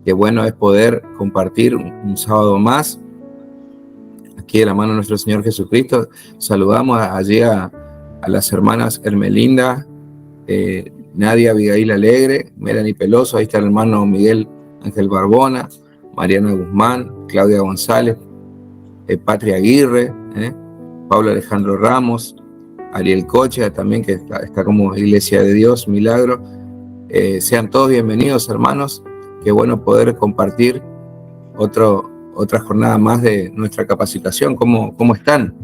Qué bueno es poder compartir un sábado más aquí de la mano de nuestro Señor Jesucristo. Saludamos allí a las hermanas Hermelinda, Nadia Abigail Alegre, Melanie Peloso, ahí está el hermano Miguel Ángel Barbona, Mariana Guzmán, Claudia González, Patria Aguirre, Pablo Alejandro Ramos, Ariel Cocha también, que está como Iglesia de Dios, Milagro. Sean todos bienvenidos, hermanos. Qué bueno poder compartir otra jornada más de nuestra capacitación. ¿Cómo están?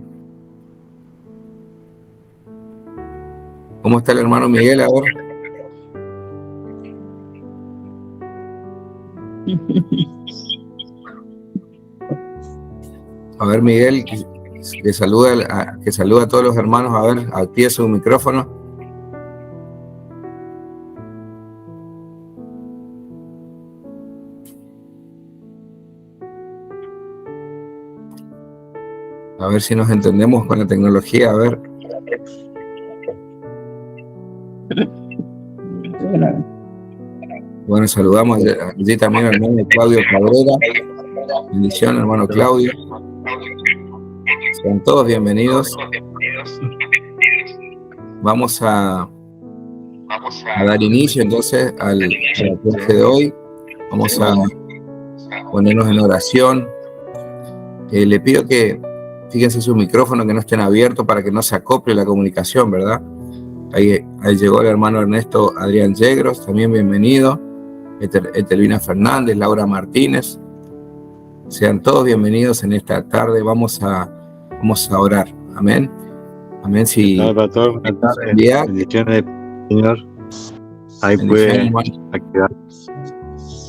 ¿Cómo está el hermano Miguel ahora? A ver, Miguel, que saluda a todos los hermanos. A ver, active su micrófono. A ver si nos entendemos con la tecnología, a ver. Bueno, saludamos allí también al hermano Claudio Cabrera. Bendición, hermano Claudio. Sean todos bienvenidos. Vamos a dar inicio entonces a la clase de hoy. Vamos a ponernos en oración. Le pido que fíjense sus micrófonos, que no estén abiertos para que no se acople la comunicación, ¿verdad? Ahí llegó el hermano Ernesto Adrián Yegros, también bienvenido. Etelvina Fernández, Laura Martínez. Sean todos bienvenidos en esta tarde. Vamos a orar. Amén. Amén. Si pastor, bendiciones, Señor. Ahí puede activar.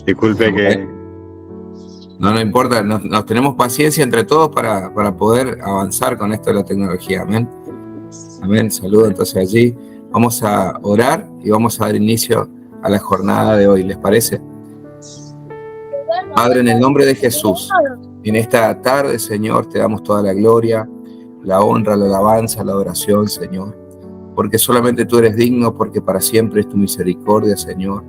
Disculpe que... No importa, nos tenemos paciencia entre todos para poder avanzar con esto de la tecnología. Amén. Amén. Saludo entonces allí. Vamos a orar y vamos a dar inicio a la jornada de hoy. ¿Les parece? Padre, en el nombre de Jesús, en esta tarde, Señor, te damos toda la gloria, la honra, la alabanza, la adoración, Señor. Porque solamente tú eres digno, porque para siempre es tu misericordia, Señor.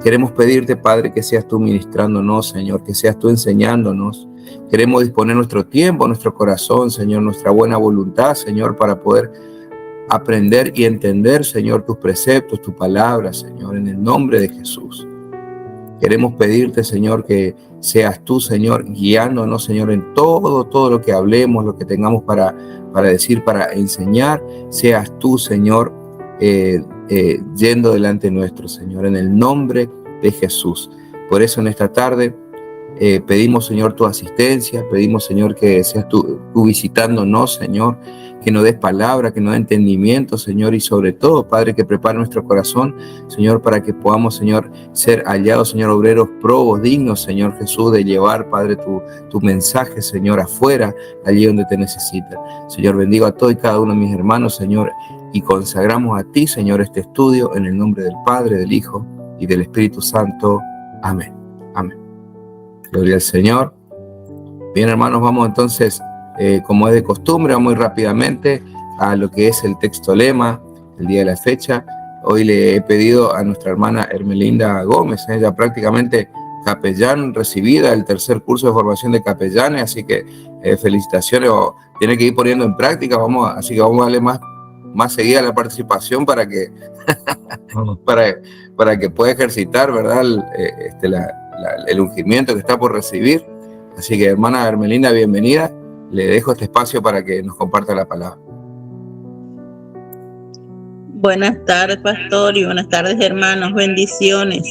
Queremos pedirte, Padre, que seas tú ministrándonos, Señor, que seas tú enseñándonos. Queremos disponer nuestro tiempo, nuestro corazón, Señor, nuestra buena voluntad, Señor, para poder aprender y entender, Señor, tus preceptos, tu palabra, Señor, en el nombre de Jesús. Queremos pedirte, Señor, que seas tú, Señor, guiándonos, Señor, en todo lo que hablemos, lo que tengamos para decir, para enseñar. Seas tú, Señor, yendo delante nuestro, Señor, en el nombre de Jesús. Por eso en esta tarde pedimos, Señor, tu asistencia, pedimos, Señor, que seas tú visitándonos, Señor, que nos des palabra, que nos des entendimiento, Señor, y sobre todo, Padre, que prepare nuestro corazón, Señor, para que podamos, Señor, ser hallados, Señor, obreros probos, dignos, Señor Jesús, de llevar, Padre, tu mensaje, Señor, afuera, allí donde te necesitan. Señor, bendigo a todos y cada uno de mis hermanos, Señor, y consagramos a ti, Señor, este estudio en el nombre del Padre, del Hijo y del Espíritu Santo. Amén. Amén. Gloria al Señor. Bien, hermanos, vamos entonces, como es de costumbre, muy rápidamente a lo que es el texto lema, el día de la fecha. Hoy le he pedido a nuestra hermana Hermelinda Gómez, ella prácticamente capellán recibida, el tercer curso de formación de capellanes, así que felicitaciones, tiene que ir poniendo en práctica, así que vamos a darle más seguida la participación para que para que pueda ejercitar, ¿verdad?, el ungimiento que está por recibir. Así que, hermana Hermelinda, bienvenida. Le dejo este espacio para que nos comparta la palabra. Buenas tardes, pastor, y buenas tardes, hermanos. Bendiciones.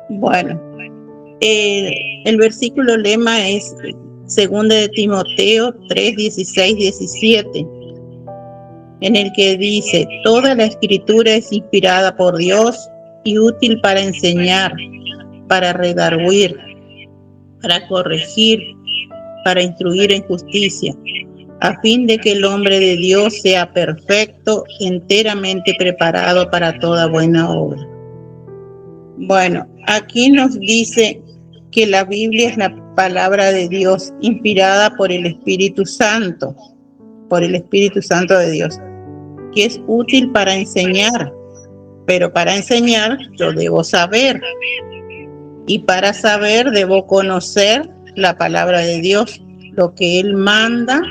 Bueno, el versículo lema es 2 de Timoteo 3, 16, 17, en el que dice: toda la escritura es inspirada por Dios y útil para enseñar, para redarguir, para corregir, para instruir en justicia, a fin de que el hombre de Dios sea perfecto, enteramente preparado para toda buena obra. Bueno, aquí nos dice que la Biblia es la palabra de Dios, inspirada por el Espíritu Santo de Dios, que es útil para enseñar, pero para enseñar yo debo saber. Y para saber debo conocer la palabra de Dios, lo que Él manda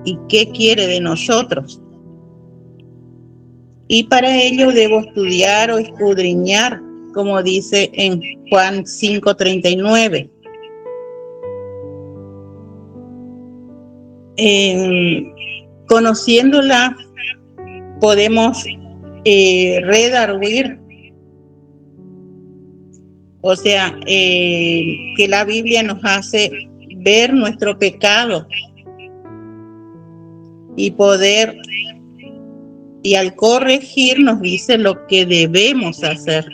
y qué quiere de nosotros. Y para ello debo estudiar o escudriñar, como dice en Juan 5:39. Conociéndola podemos redarguir, o sea, que la Biblia nos hace ver nuestro pecado y poder, y al corregir nos dice lo que debemos hacer.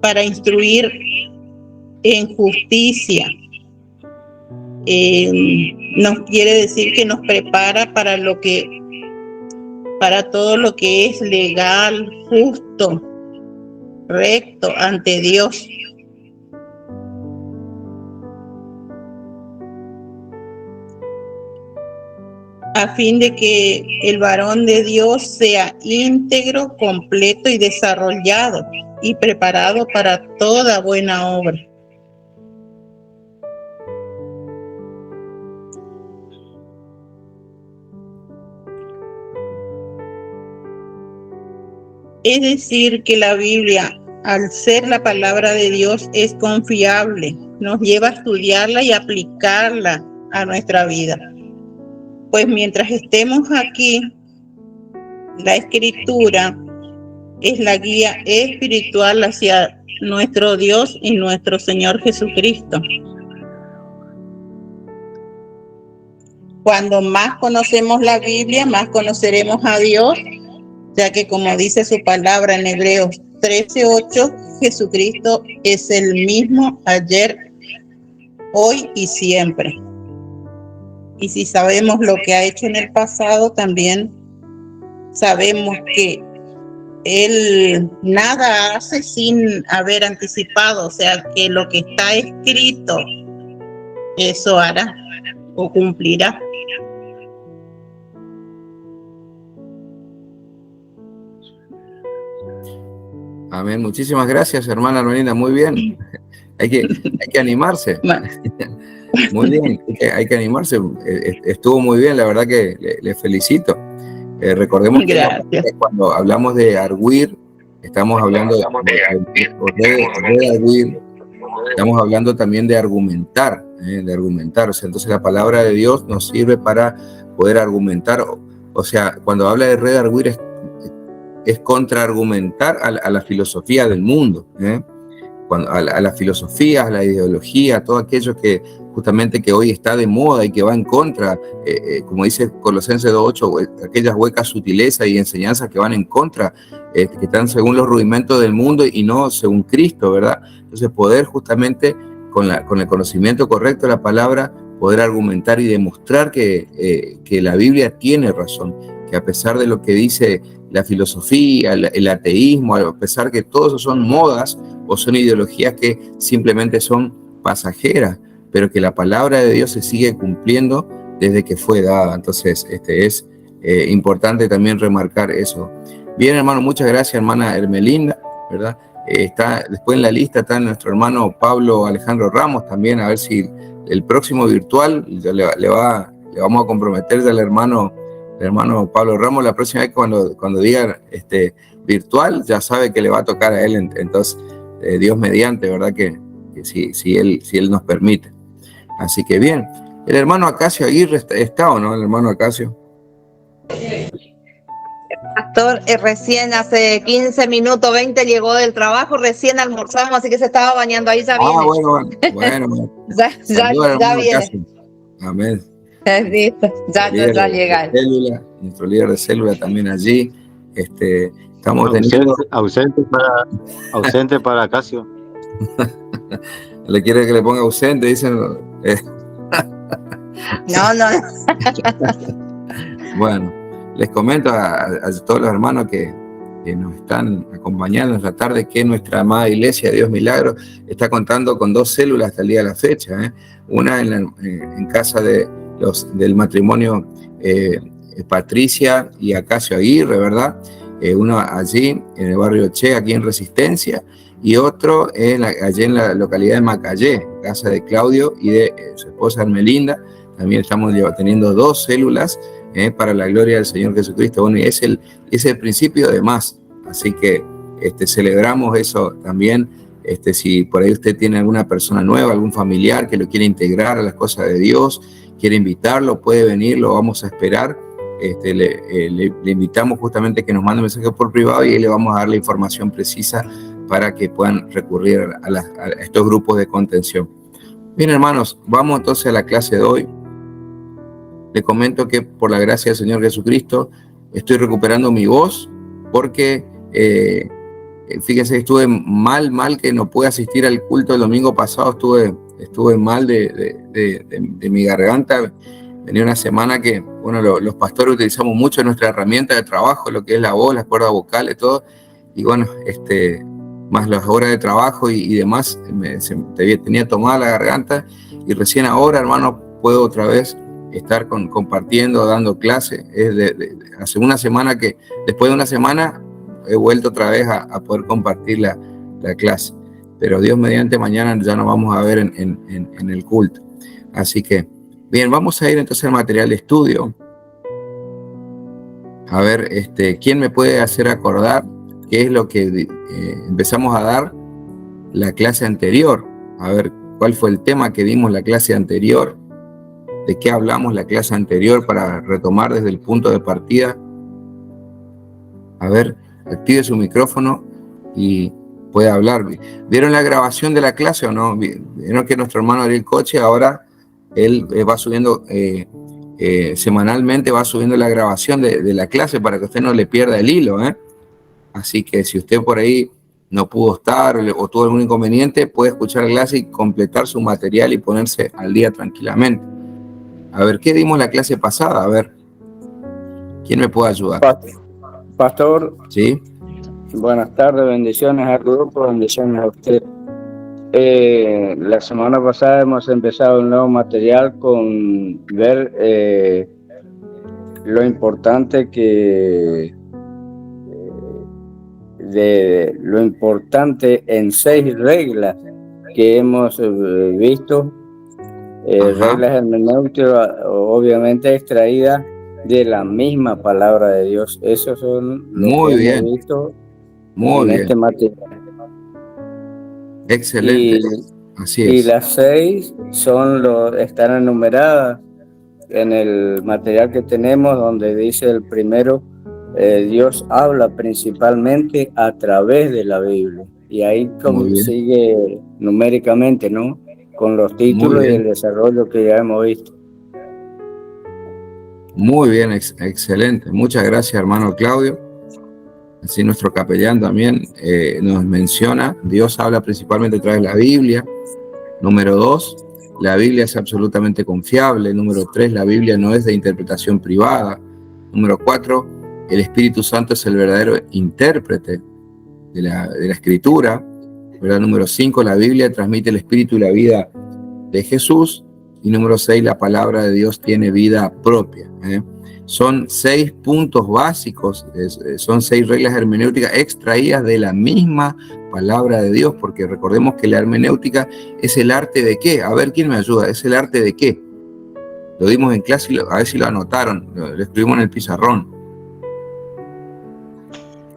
Para instruir en justicia. Nos quiere decir que nos prepara para todo lo que es legal, justo, recto ante Dios. A fin de que el varón de Dios sea íntegro, completo y desarrollado y preparado para toda buena obra. Es decir, que la Biblia, al ser la palabra de Dios, es confiable, nos lleva a estudiarla y aplicarla a nuestra vida. Pues mientras estemos aquí, la Escritura es la guía espiritual hacia nuestro Dios y nuestro Señor Jesucristo. Cuando más conocemos la Biblia, más conoceremos a Dios, ya que como dice su palabra en Hebreos 13:8, Jesucristo es el mismo ayer, hoy y siempre. Y si sabemos lo que ha hecho en el pasado, también sabemos que Él nada hace sin haber anticipado, o sea, que lo que está escrito, eso hará o cumplirá. Amén. Muchísimas gracias, hermana Armelina. Muy bien. Hay que animarse. Muy bien, hay que animarse. Estuvo muy bien, la verdad que le felicito. Recordemos que cuando hablamos de arguir, estamos hablando de arguir, estamos hablando también de argumentar, O sea, entonces la palabra de Dios nos sirve para poder argumentar. O sea, cuando habla de redarguir es contraargumentar a la filosofía del mundo, a la filosofía, a la ideología, todo aquello que justamente que hoy está de moda y que va en contra, como dice Colosenses 2:8, aquellas huecas sutilezas y enseñanzas que van en contra, que están según los rudimentos del mundo y no según Cristo, ¿verdad? Entonces poder justamente con el conocimiento correcto de la palabra, poder argumentar y demostrar que la Biblia tiene razón, que a pesar de lo que dice la filosofía, el ateísmo, a pesar que todos esos son modas o son ideologías que simplemente son pasajeras, pero que la palabra de Dios se sigue cumpliendo desde que fue dada. Entonces, es importante también remarcar eso. Bien, hermano, muchas gracias, hermana Hermelinda, ¿verdad? Está después en la lista está nuestro hermano Pablo Alejandro Ramos también, a ver si el próximo virtual le vamos a comprometer al hermano Pablo Ramos la próxima vez cuando diga virtual, ya sabe que le va a tocar a él, entonces Dios mediante, ¿verdad? Que si él nos permite. Así que bien, el hermano Acacio Aguirre está o no, el hermano Acacio. Pastor, recién hace 15 minutos, 20 llegó del trabajo, recién almorzamos, así que se estaba bañando, ahí ya viene. Bueno. ya viene. Acacio. Amén. Listo, ya llega. Nuestro líder de célula también allí. Estamos teniendo... Ausente para Acacio. Le quiere que le ponga ausente, dicen. No. Bueno, les comento a todos los hermanos que nos están acompañando esta tarde que nuestra amada iglesia Dios Milagro está contando con 2 células hasta el día de la fecha. Una en casa del matrimonio Patricia y Acacio Aguirre, ¿verdad? Uno allí en el barrio Che, aquí en Resistencia, y otro allí en la localidad de Macayé, casa de Claudio y de su esposa Hermelinda. También estamos teniendo 2 células para la gloria del Señor Jesucristo. Bueno, y es el principio de más. Así que celebramos eso también. Si por ahí usted tiene alguna persona nueva, algún familiar que lo quiere integrar a las cosas de Dios, quiere invitarlo, puede venir, lo vamos a esperar. Le invitamos justamente que nos mande un mensaje por privado y ahí le vamos a dar la información precisa para que puedan recurrir a estos grupos de contención. Bien, hermanos, vamos entonces a la clase de hoy. Le comento que por la gracia del Señor Jesucristo estoy recuperando mi voz porque fíjense que estuve mal que no pude asistir al culto el domingo pasado. Estuve mal de mi garganta. Venía una semana que, bueno, los pastores utilizamos mucho nuestra herramienta de trabajo, lo que es la voz, las cuerdas vocales, todo. Y bueno, más las horas de trabajo y demás, tenía tomada la garganta y recién ahora, hermano, puedo otra vez estar compartiendo, dando clases. Hace una semana después de una semana, he vuelto otra vez a poder compartir la clase. Pero Dios mediante, mañana ya nos vamos a ver en el culto. Así que, bien, vamos a ir entonces al material de estudio. A ver, ¿quién me puede hacer acordar qué es lo que empezamos a dar la clase anterior? A ver, ¿cuál fue el tema que dimos la clase anterior? ¿De qué hablamos la clase anterior para retomar desde el punto de partida? A ver, active su micrófono y puede hablar. ¿Vieron la grabación de la clase o no? ¿Vieron que nuestro hermano Ariel Coche ahora él va subiendo semanalmente, va subiendo la grabación de la clase para que usted no le pierda el hilo, Así que si usted por ahí no pudo estar o tuvo algún inconveniente, puede escuchar la clase y completar su material y ponerse al día tranquilamente. A ver, ¿qué dimos la clase pasada? A ver, ¿quién me puede ayudar? Pastor, ¿Sí? Buenas tardes, bendiciones al grupo, bendiciones a usted. La semana pasada hemos empezado un nuevo material con ver lo importante en 6 reglas que hemos visto, reglas hermenéuticas obviamente extraídas de la misma palabra de Dios. Esos son los que hemos visto en este material. Excelente. Así es. Y las 6 están enumeradas en el material que tenemos, donde dice el primero, Dios habla principalmente a través de la Biblia. Y ahí sigue numéricamente, ¿no? Con los títulos y el desarrollo que ya hemos visto. Muy bien, excelente. Muchas gracias, hermano Claudio. Así nuestro capellán también nos menciona, Dios habla principalmente a través de la Biblia. Número 2, la Biblia es absolutamente confiable. Número 3, la Biblia no es de interpretación privada. Número 4, el Espíritu Santo es el verdadero intérprete de la Escritura. ¿Verdad? Número 5, la Biblia transmite el Espíritu y la vida de Jesús. Y número 6, la palabra de Dios tiene vida propia. Son 6 puntos básicos, son 6 reglas hermenéuticas extraídas de la misma palabra de Dios, porque recordemos que la hermenéutica es el arte de qué. A ver, ¿quién me ayuda? ¿Es el arte de qué? Lo dimos en clase, a ver si lo anotaron, lo escribimos en el pizarrón.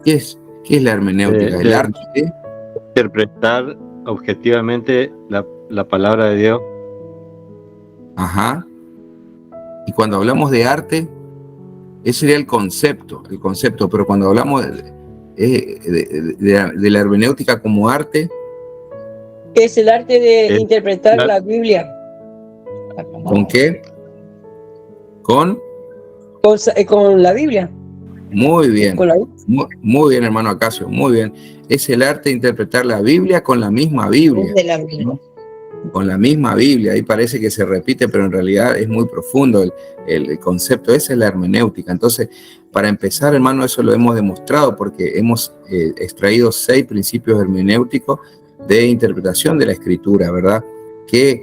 ¿Qué es la hermenéutica? El arte de interpretar objetivamente la palabra de Dios. Ajá. Y cuando hablamos de arte, ese sería el concepto, pero cuando hablamos de la hermenéutica como arte, es el arte de interpretar la Biblia. ¿Con qué? Con la Biblia. Muy bien, muy bien, hermano Acacio, muy bien. Es el arte de interpretar la Biblia con la misma Biblia. De la Biblia. ¿No? Con la misma Biblia, ahí parece que se repite, pero en realidad es muy profundo el concepto. Esa es la hermenéutica. Entonces, para empezar, hermano, eso lo hemos demostrado porque hemos extraído 6 principios hermenéuticos de interpretación de la Escritura, ¿verdad? Que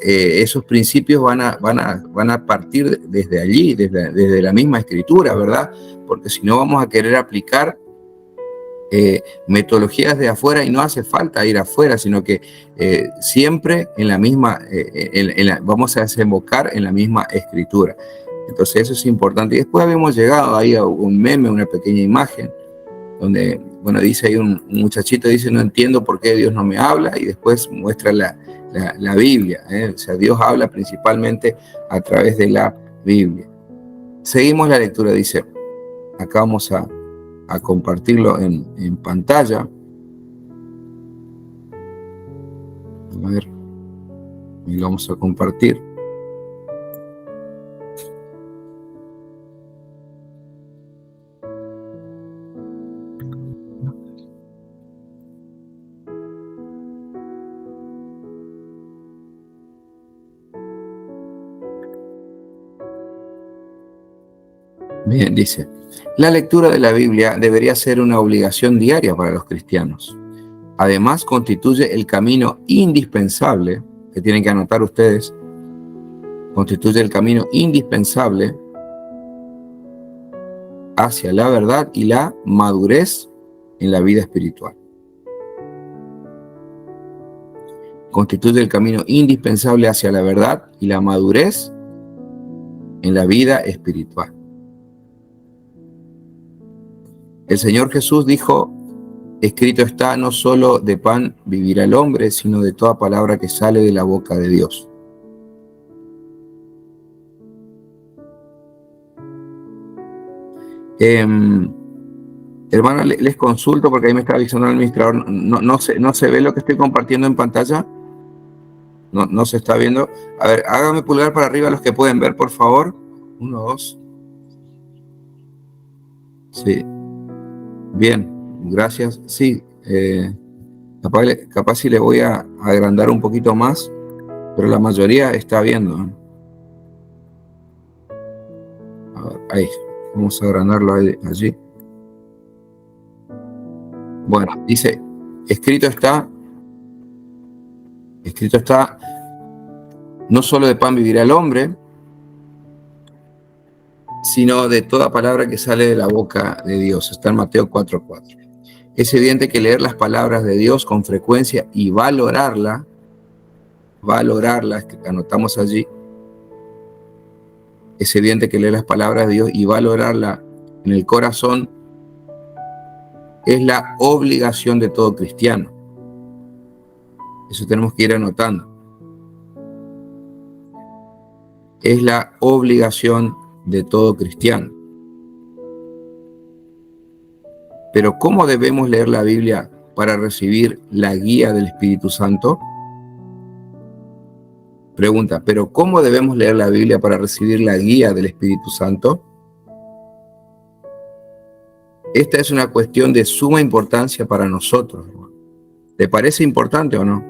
esos principios van a partir desde allí, desde la misma escritura, ¿verdad? Porque si no vamos a querer aplicar metodologías de afuera, y no hace falta ir afuera, sino que siempre en la misma, vamos a desembocar en la misma escritura. Entonces eso es importante. Y después habíamos llegado ahí a un meme, una pequeña imagen, donde, bueno, dice ahí un muchachito, dice, no entiendo por qué Dios no me habla, y después muestra la Biblia, o sea, Dios habla principalmente a través de la Biblia. Seguimos la lectura, dice, acá vamos a compartirlo en pantalla. A ver, y lo vamos a compartir. Bien, dice, la lectura de la Biblia debería ser una obligación diaria para los cristianos. Además, constituye el camino indispensable, que tienen que anotar ustedes, constituye el camino indispensable hacia la verdad y la madurez en la vida espiritual. Constituye el camino indispensable hacia la verdad y la madurez en la vida espiritual. El Señor Jesús dijo, escrito está, no solo de pan vivirá el hombre, sino de toda palabra que sale de la boca de Dios. Hermano, les consulto porque ahí me está avisando el administrador, no se ve lo que estoy compartiendo en pantalla. No se está viendo. A ver, hágame pulgar para arriba los que pueden ver, por favor. 1, 2. Sí. Bien, gracias. Sí, capaz si le voy a agrandar un poquito más, pero la mayoría está viendo. A ver, ahí, vamos a agrandarlo allí. Bueno, dice, escrito está, no solo de pan vivirá el hombre, sino de toda palabra que sale de la boca de Dios. Está en Mateo 4:4. Es evidente que leer las palabras de Dios con frecuencia y valorarlas, que anotamos allí, es evidente que leer las palabras de Dios y valorarla en el corazón es la obligación de todo cristiano. Eso tenemos que ir anotando. Es la obligación de todo cristiano. Pero ¿cómo debemos leer la Biblia para recibir la guía del Espíritu Santo? Pregunta, ¿pero cómo debemos leer la Biblia para recibir la guía del Espíritu Santo? Esta es una cuestión de suma importancia para nosotros. ¿Te parece importante o no?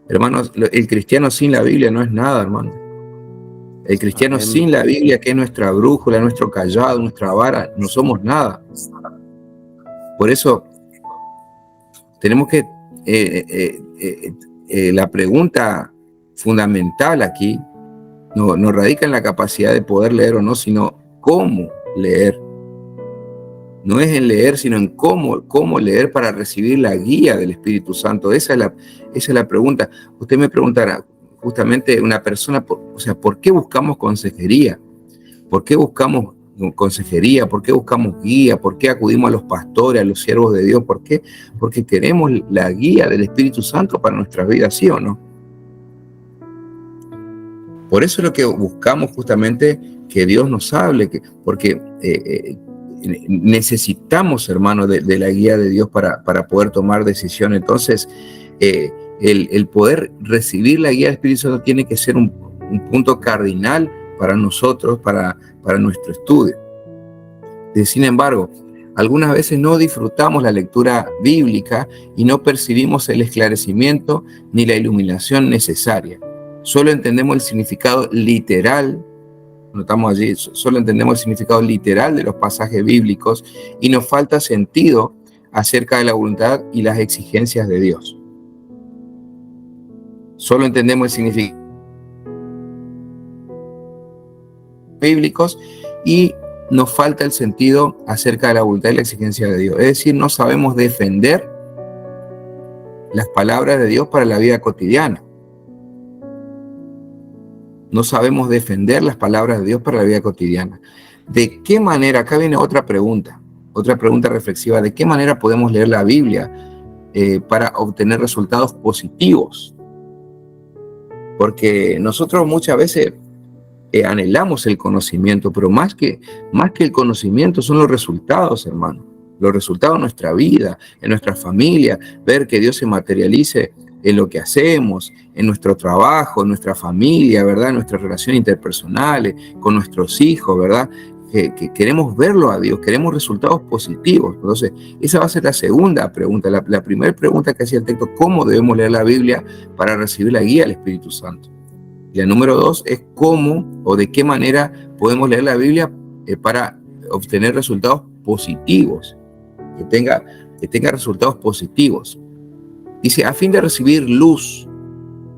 Hermanos, el cristiano sin la Biblia no es nada, hermano. El cristiano Amén. Sin la Biblia, que es nuestra brújula, nuestro callado, nuestra vara, no somos nada. Por eso tenemos que, la pregunta fundamental aquí no radica en la capacidad de poder leer o no, sino cómo leer. No es en leer, sino en cómo leer para recibir la guía del Espíritu Santo. Esa es la pregunta. Usted me preguntará, justamente una persona, ¿por qué buscamos consejería? ¿Por qué buscamos consejería? ¿Por qué buscamos guía? ¿Por qué acudimos a los pastores, a los siervos de Dios? ¿Por qué? Porque queremos la guía del Espíritu Santo para nuestras vidas, ¿sí o no? Por eso es lo que buscamos justamente, que Dios nos hable, porque necesitamos, hermano, de la guía de Dios para poder tomar decisiones. Entonces, el poder recibir la guía del Espíritu Santo tiene que ser un punto cardinal para nosotros, para nuestro estudio. Sin embargo, algunas veces no disfrutamos la lectura bíblica y no percibimos el esclarecimiento ni la iluminación necesaria. Solo entendemos el significado literal, notamos allí, solo entendemos el significado literal de los pasajes bíblicos y nos falta sentido acerca de la voluntad y las exigencias de Dios. Solo entendemos el significado bíblicos y nos falta el sentido acerca de la voluntad y la exigencia de Dios. Es decir, no sabemos defender las palabras de Dios para la vida cotidiana. No sabemos defender las palabras de Dios para la vida cotidiana. ¿De qué manera? Acá viene otra pregunta reflexiva. ¿De qué manera podemos leer la Biblia para obtener resultados positivos? Porque nosotros muchas veces anhelamos el conocimiento, pero más que el conocimiento son los resultados, hermano. Los resultados de nuestra vida, en nuestra familia, ver que Dios se materialice en lo que hacemos, en nuestro trabajo, en nuestra familia, ¿verdad? En nuestras relaciones interpersonales, con nuestros hijos, ¿verdad? Que queremos verlo a Dios, queremos resultados positivos. Entonces, esa va a ser la segunda pregunta. La primera pregunta que hacía el texto, ¿cómo debemos leer la Biblia para recibir la guía del Espíritu Santo? Y la número 2 es cómo o de qué manera podemos leer la Biblia para obtener resultados positivos, que tenga resultados positivos. Dice, a fin de recibir luz,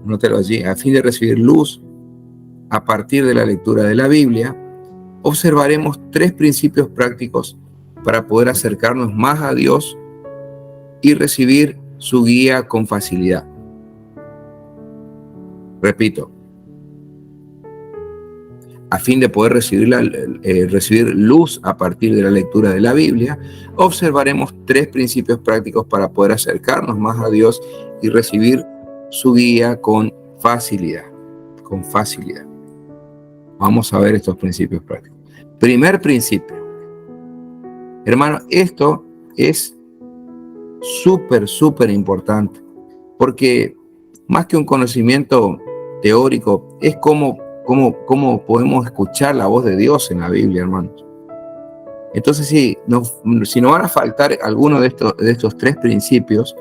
nótelo allí, a fin de recibir luz a partir de la lectura de la Biblia, observaremos 3 principios prácticos para poder acercarnos más a Dios y recibir su guía con facilidad. Repito, a fin de poder recibir luz a partir de la lectura de la Biblia, observaremos 3 principios prácticos para poder acercarnos más a Dios y recibir su guía con facilidad. Con facilidad. Vamos a ver estos principios prácticos. Primer principio. Hermano, esto es súper importante, porque más que un conocimiento teórico, es cómo podemos escuchar la voz de Dios en la Biblia, hermanos. Entonces, si nos van a faltar alguno de estos 3 principios,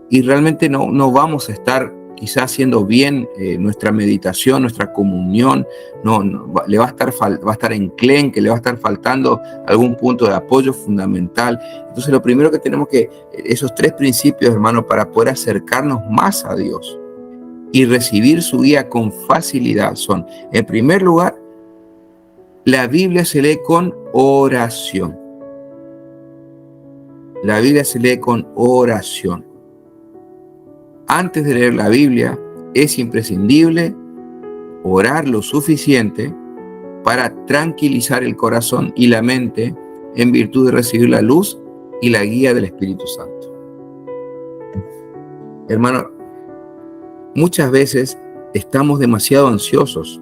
y realmente no vamos a estar quizás haciendo bien nuestra meditación, nuestra comunión, le va a estar enclenque, le va a estar faltando algún punto de apoyo fundamental. Entonces, lo primero que tenemos esos 3 principios, hermano, para poder acercarnos más a Dios y recibir su guía con facilidad son, en primer lugar, la Biblia se lee con oración. La Biblia se lee con oración. Antes de leer la Biblia, es imprescindible orar lo suficiente para tranquilizar el corazón y la mente en virtud de recibir la luz y la guía del Espíritu Santo. Hermano, muchas veces estamos demasiado ansiosos.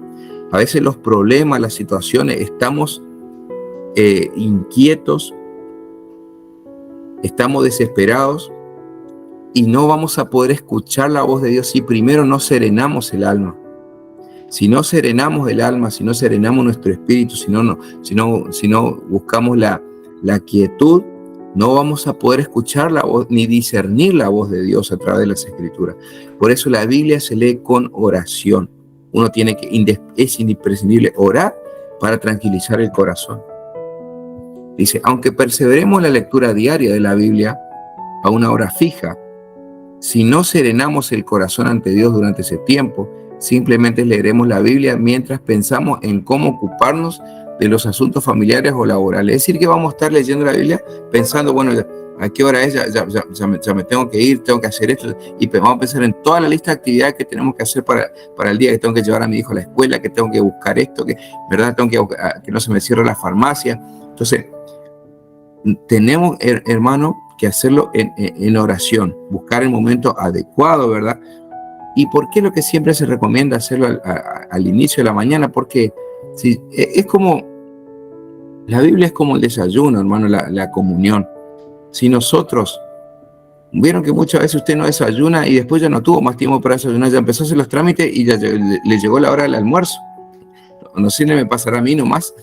A veces los problemas, las situaciones, estamos inquietos, estamos desesperados y no vamos a poder escuchar la voz de Dios si primero no serenamos el alma. Si no serenamos el alma, si no serenamos nuestro espíritu, si no buscamos la quietud, no vamos a poder escuchar la voz ni discernir la voz de Dios a través de las Escrituras. Por eso la Biblia se lee con oración. Es imprescindible orar para tranquilizar el corazón. Dice, aunque perseveremos en la lectura diaria de la Biblia a una hora fija, si no serenamos el corazón ante Dios durante ese tiempo, simplemente leeremos la Biblia mientras pensamos en cómo ocuparnos de los asuntos familiares o laborales. Es decir, que vamos a estar leyendo la Biblia pensando, bueno, ¿a qué hora es? Ya me tengo que ir, tengo que hacer esto. Y vamos a pensar en toda la lista de actividades que tenemos que hacer para el día, que tengo que llevar a mi hijo a la escuela, que tengo que buscar esto, ¿verdad? Tengo que no se me cierre la farmacia. Entonces, tenemos, hermano, que hacerlo en oración, buscar el momento adecuado, ¿verdad? ¿Y por qué lo que siempre se recomienda hacerlo al inicio de la mañana? Porque es como, la Biblia es como el desayuno, hermano, la comunión. Si nosotros, vieron que muchas veces usted no desayuna y después ya no tuvo más tiempo para desayunar, ya empezó a hacer los trámites y ya le llegó la hora del almuerzo. No sé si me pasará a mí nomás,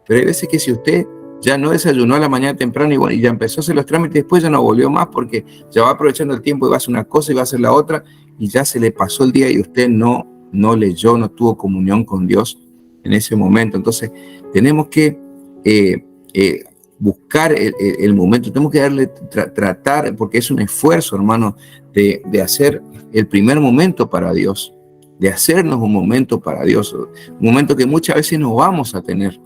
pero hay veces que si usted ya no desayunó a la mañana temprano y ya empezó a hacer los trámites, después ya no volvió más porque ya va aprovechando el tiempo y va a hacer una cosa y va a hacer la otra y ya se le pasó el día y usted no leyó, no tuvo comunión con Dios en ese momento. Entonces tenemos que buscar el momento, tenemos que tratar, porque es un esfuerzo, hermano, de hacer el primer momento para Dios, de hacernos un momento para Dios, un momento que muchas veces no vamos a tener,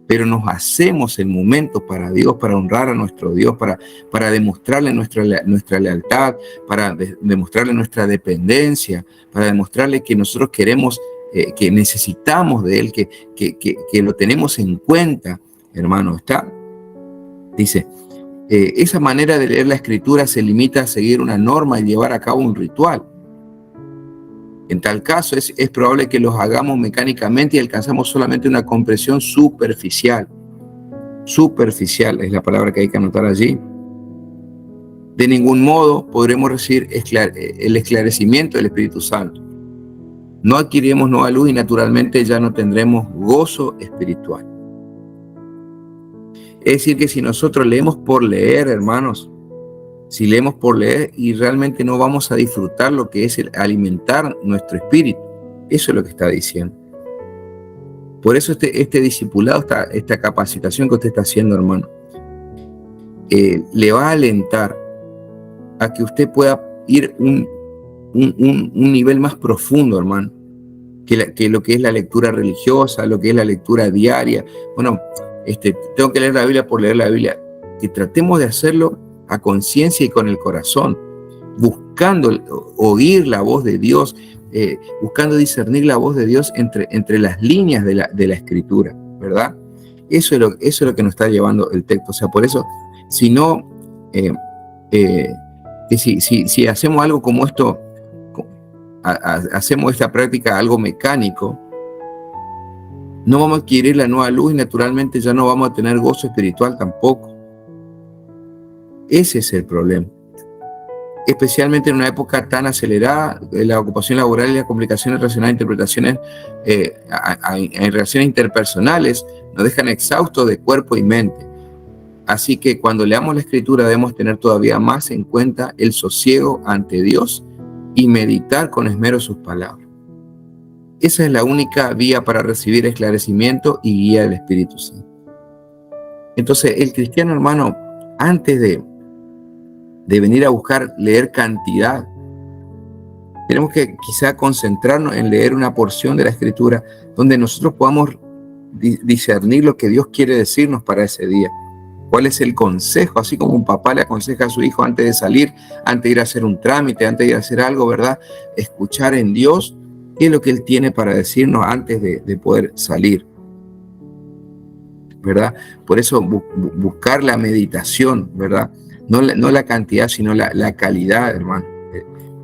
pero nos hacemos el momento para Dios, para honrar a nuestro Dios, para demostrarle nuestra lealtad, para demostrarle nuestra dependencia, para demostrarle que nosotros queremos, que necesitamos de Él, que lo tenemos en cuenta, hermano. Dice, esa manera de leer la Escritura se limita a seguir una norma y llevar a cabo un ritual. En tal caso, es probable que los hagamos mecánicamente y alcanzamos solamente una comprensión superficial. Superficial es la palabra que hay que anotar allí. De ningún modo podremos recibir el esclarecimiento del Espíritu Santo. No adquiriremos nueva luz y naturalmente ya no tendremos gozo espiritual. Es decir, que si nosotros leemos por leer, hermanos, si leemos por leer y realmente no vamos a disfrutar lo que es el alimentar nuestro espíritu. Eso es lo que está diciendo. Por eso este discipulado, esta capacitación que usted está haciendo, hermano, le va a alentar a que usted pueda ir un nivel más profundo, hermano, que lo que es la lectura religiosa, lo que es la lectura diaria. Bueno, tengo que leer la Biblia por leer la Biblia. Que tratemos de hacerlo a conciencia y con el corazón, buscando oír la voz de Dios, buscando discernir la voz de Dios entre las líneas de la Escritura, ¿verdad? Eso es lo que nos está llevando el texto. O sea, por eso, si no, si hacemos algo como esto, hacemos esta práctica algo mecánico, no vamos a adquirir la nueva luz y naturalmente ya no vamos a tener gozo espiritual tampoco. Ese es el problema. Especialmente en una época tan acelerada, la ocupación laboral y las complicaciones relacionadas a interpretaciones en relaciones interpersonales nos dejan exhaustos de cuerpo y mente. Así que cuando leamos la Escritura debemos tener todavía más en cuenta el sosiego ante Dios y meditar con esmero sus palabras. Esa es la única vía para recibir esclarecimiento y guía del Espíritu Santo. Entonces, el cristiano, hermano, antes de venir a buscar leer cantidad, tenemos que quizá concentrarnos en leer una porción de la Escritura donde nosotros podamos discernir lo que Dios quiere decirnos para ese día. ¿Cuál es el consejo? Así como un papá le aconseja a su hijo antes de salir, antes de ir a hacer un trámite, antes de ir a hacer algo, ¿verdad? Escuchar en Dios qué es lo que Él tiene para decirnos antes de poder salir, ¿verdad? Por eso buscar la meditación, ¿verdad? No la cantidad, sino la calidad, hermano.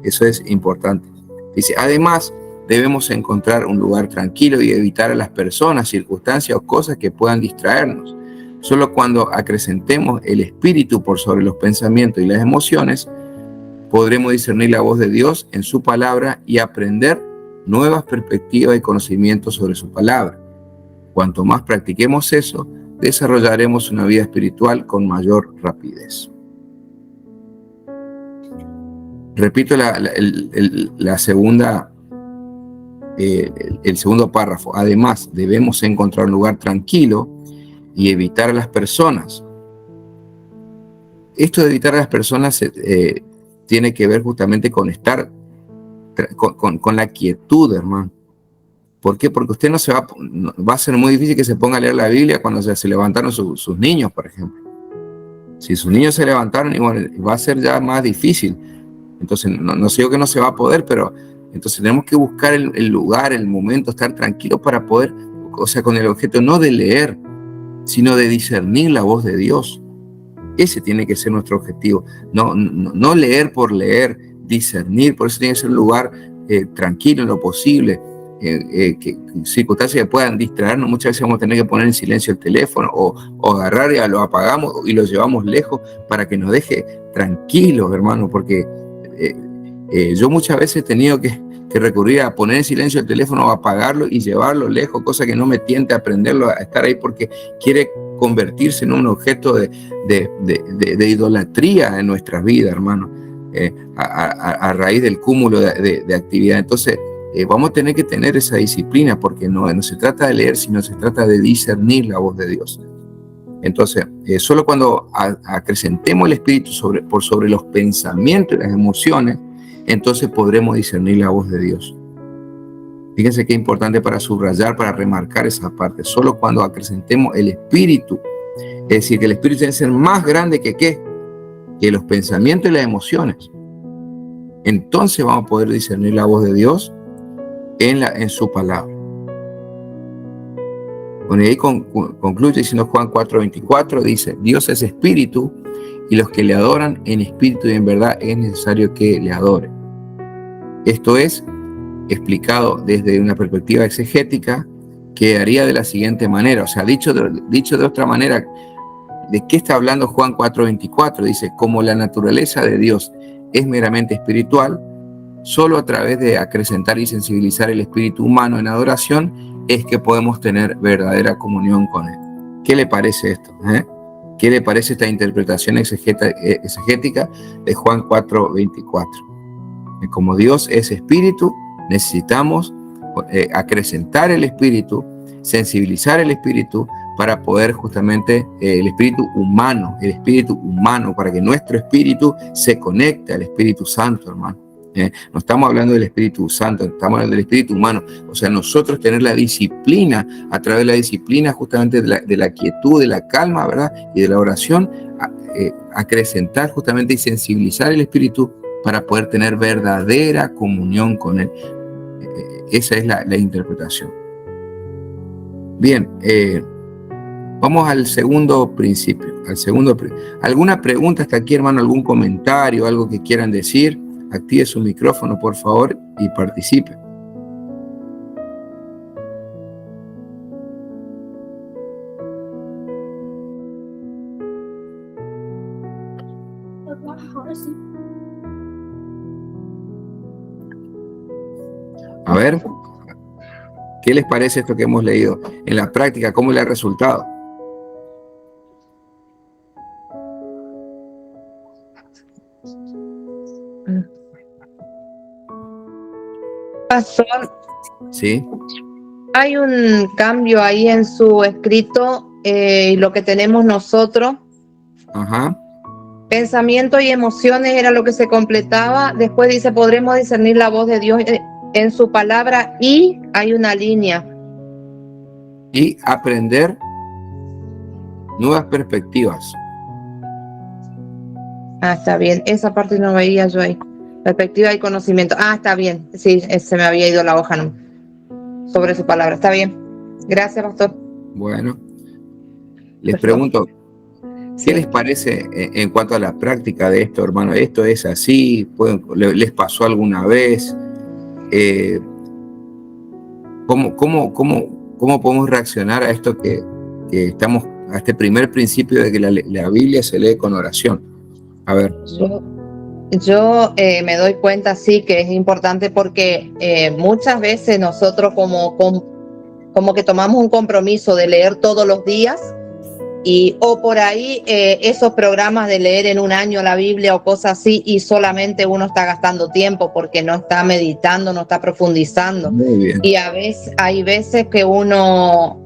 Eso es importante. Dice, además, debemos encontrar un lugar tranquilo y evitar a las personas, circunstancias o cosas que puedan distraernos. Solo cuando acrecentemos el espíritu por sobre los pensamientos y las emociones, podremos discernir la voz de Dios en su palabra y aprender nuevas perspectivas y conocimientos sobre su palabra. Cuanto más practiquemos eso, desarrollaremos una vida espiritual con mayor rapidez. Repito la segunda, el segundo párrafo. Además, debemos encontrar un lugar tranquilo y evitar a las personas. Esto de evitar a las personas tiene que ver justamente con estar con la quietud, hermano. ¿Por qué? Porque usted va a ser muy difícil que se ponga a leer la Biblia cuando se levantaron sus niños, por ejemplo. Si sus niños se levantaron, igual va a ser ya más difícil. Entonces, no sé yo que no se va a poder, pero entonces tenemos que buscar el lugar, el momento, estar tranquilos para poder, o sea, con el objeto no de leer, sino de discernir la voz de Dios. Ese tiene que ser nuestro objetivo. No leer por leer, discernir. Por eso tiene que ser un lugar tranquilo en lo posible. Que circunstancias que puedan distraernos. Muchas veces vamos a tener que poner en silencio el teléfono o agarrar y lo apagamos y lo llevamos lejos para que nos deje tranquilos, hermano, porque yo muchas veces he tenido que recurrir a poner en silencio el teléfono o apagarlo y llevarlo lejos, cosa que no me tiente a aprenderlo a estar ahí porque quiere convertirse en un objeto de idolatría en nuestras vidas, hermano, a raíz del cúmulo de actividad. Entonces, vamos a tener que tener esa disciplina porque no se trata de leer, sino se trata de discernir la voz de Dios. Entonces, solo cuando acrecentemos el espíritu por sobre los pensamientos y las emociones, entonces podremos discernir la voz de Dios. Fíjense qué importante para subrayar, para remarcar esa parte. Solo cuando acrecentemos el espíritu, es decir, que el espíritu tiene que ser más grande que los pensamientos y las emociones. Entonces vamos a poder discernir la voz de Dios en su palabra. Bueno, y ahí concluye diciendo Juan 4:24, dice, Dios es espíritu y los que le adoran en espíritu y en verdad es necesario que le adoren. Esto es explicado desde una perspectiva exegética que haría de la siguiente manera, o sea, dicho de otra manera, ¿de qué está hablando Juan 4:24? Dice, como la naturaleza de Dios es meramente espiritual, solo a través de acrecentar y sensibilizar el espíritu humano en adoración es que podemos tener verdadera comunión con Él. ¿Qué le parece esto? ¿Qué le parece esta interpretación exegética de Juan 4:24? Como Dios es espíritu, necesitamos acrecentar el espíritu, sensibilizar el espíritu para poder justamente el espíritu humano, para que nuestro espíritu se conecte al Espíritu Santo, hermano. No estamos hablando del Espíritu Santo, estamos hablando del Espíritu humano. O sea, nosotros tener la disciplina, a través de la disciplina justamente de la quietud, de la calma, ¿verdad? Y de la oración, acrecentar justamente y sensibilizar el Espíritu para poder tener verdadera comunión con Él. Esa es la interpretación. Bien, vamos al segundo principio. ¿Alguna pregunta hasta aquí, hermano? ¿Algún comentario, algo que quieran decir? Active su micrófono, por favor, y participe. A ver, ¿qué les parece esto que hemos leído? En la práctica, ¿cómo le ha resultado? Pastor, Sí. hay un cambio ahí en su escrito, lo que tenemos nosotros. Ajá. Pensamiento y emociones era lo que se completaba. Después dice, podremos discernir la voz de Dios en su palabra, y hay una línea. Y aprender nuevas perspectivas. Ah, está bien. Esa parte no veía yo ahí. Perspectiva y conocimiento. Ah, está bien. Sí, se me había ido la hoja, ¿no? Sobre su palabra. Está bien. Gracias, pastor. Bueno, les Perfecto. pregunto, ¿qué les parece en cuanto a la práctica de esto, hermano? ¿Esto es así? ¿Les pasó alguna vez? ¿Cómo podemos reaccionar a esto que estamos, a este primer principio de que la Biblia se lee con oración? A ver. Yo me doy cuenta, sí, que es importante porque muchas veces nosotros como que tomamos un compromiso de leer todos los días, o por ahí esos programas de leer en un año la Biblia o cosas así, y solamente uno está gastando tiempo porque no está meditando, no está profundizando. Muy bien. Y hay veces que uno,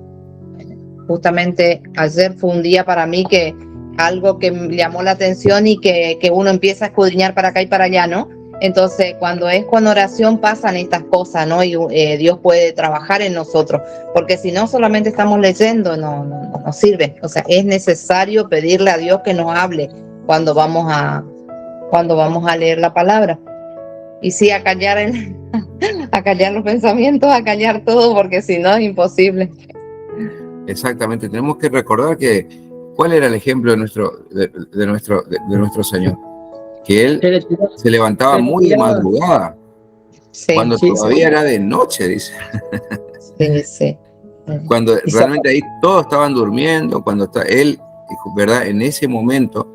justamente ayer fue un día para mí que algo que me llamó la atención y que uno empieza a escudriñar para acá y para allá, ¿no? Entonces, cuando es con oración pasan estas cosas, ¿no? Y Dios puede trabajar en nosotros, porque si no solamente estamos leyendo, no sirve. O sea, es necesario pedirle a Dios que nos hable cuando vamos a leer la palabra. Y sí, a callar los pensamientos, a callar todo, porque si no es imposible. Exactamente, tenemos que recordar que ¿cuál era el ejemplo de nuestro Señor? Que Él se levantaba muy de madrugada, cuando todavía era de noche, dice. Sí. Cuando realmente ahí todos estaban durmiendo, cuando Él, ¿verdad? En ese momento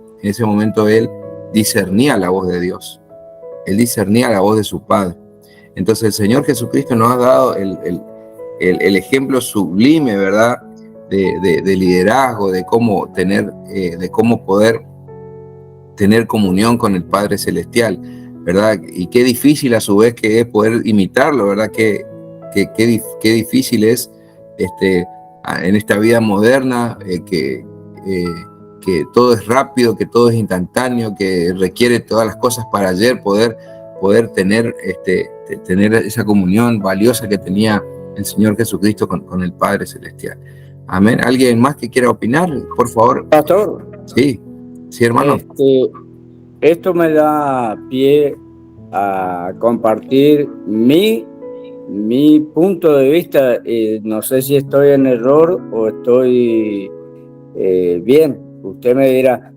Él discernía la voz de Dios. Él discernía la voz de su Padre. Entonces el Señor Jesucristo nos ha dado el ejemplo sublime, ¿verdad? De liderazgo, de cómo poder tener comunión con el Padre Celestial, ¿verdad? Y qué difícil a su vez que es poder imitarlo, ¿verdad? Qué difícil es en esta vida moderna que que todo es rápido, que todo es instantáneo, que requiere todas las cosas para ayer poder tener, tener esa comunión valiosa que tenía el Señor Jesucristo con el Padre Celestial. Amén. ¿Alguien más que quiera opinar? Por favor. Pastor. Sí, hermano. Esto me da pie a compartir mi punto de vista. No sé si estoy en error o estoy bien. Usted me dirá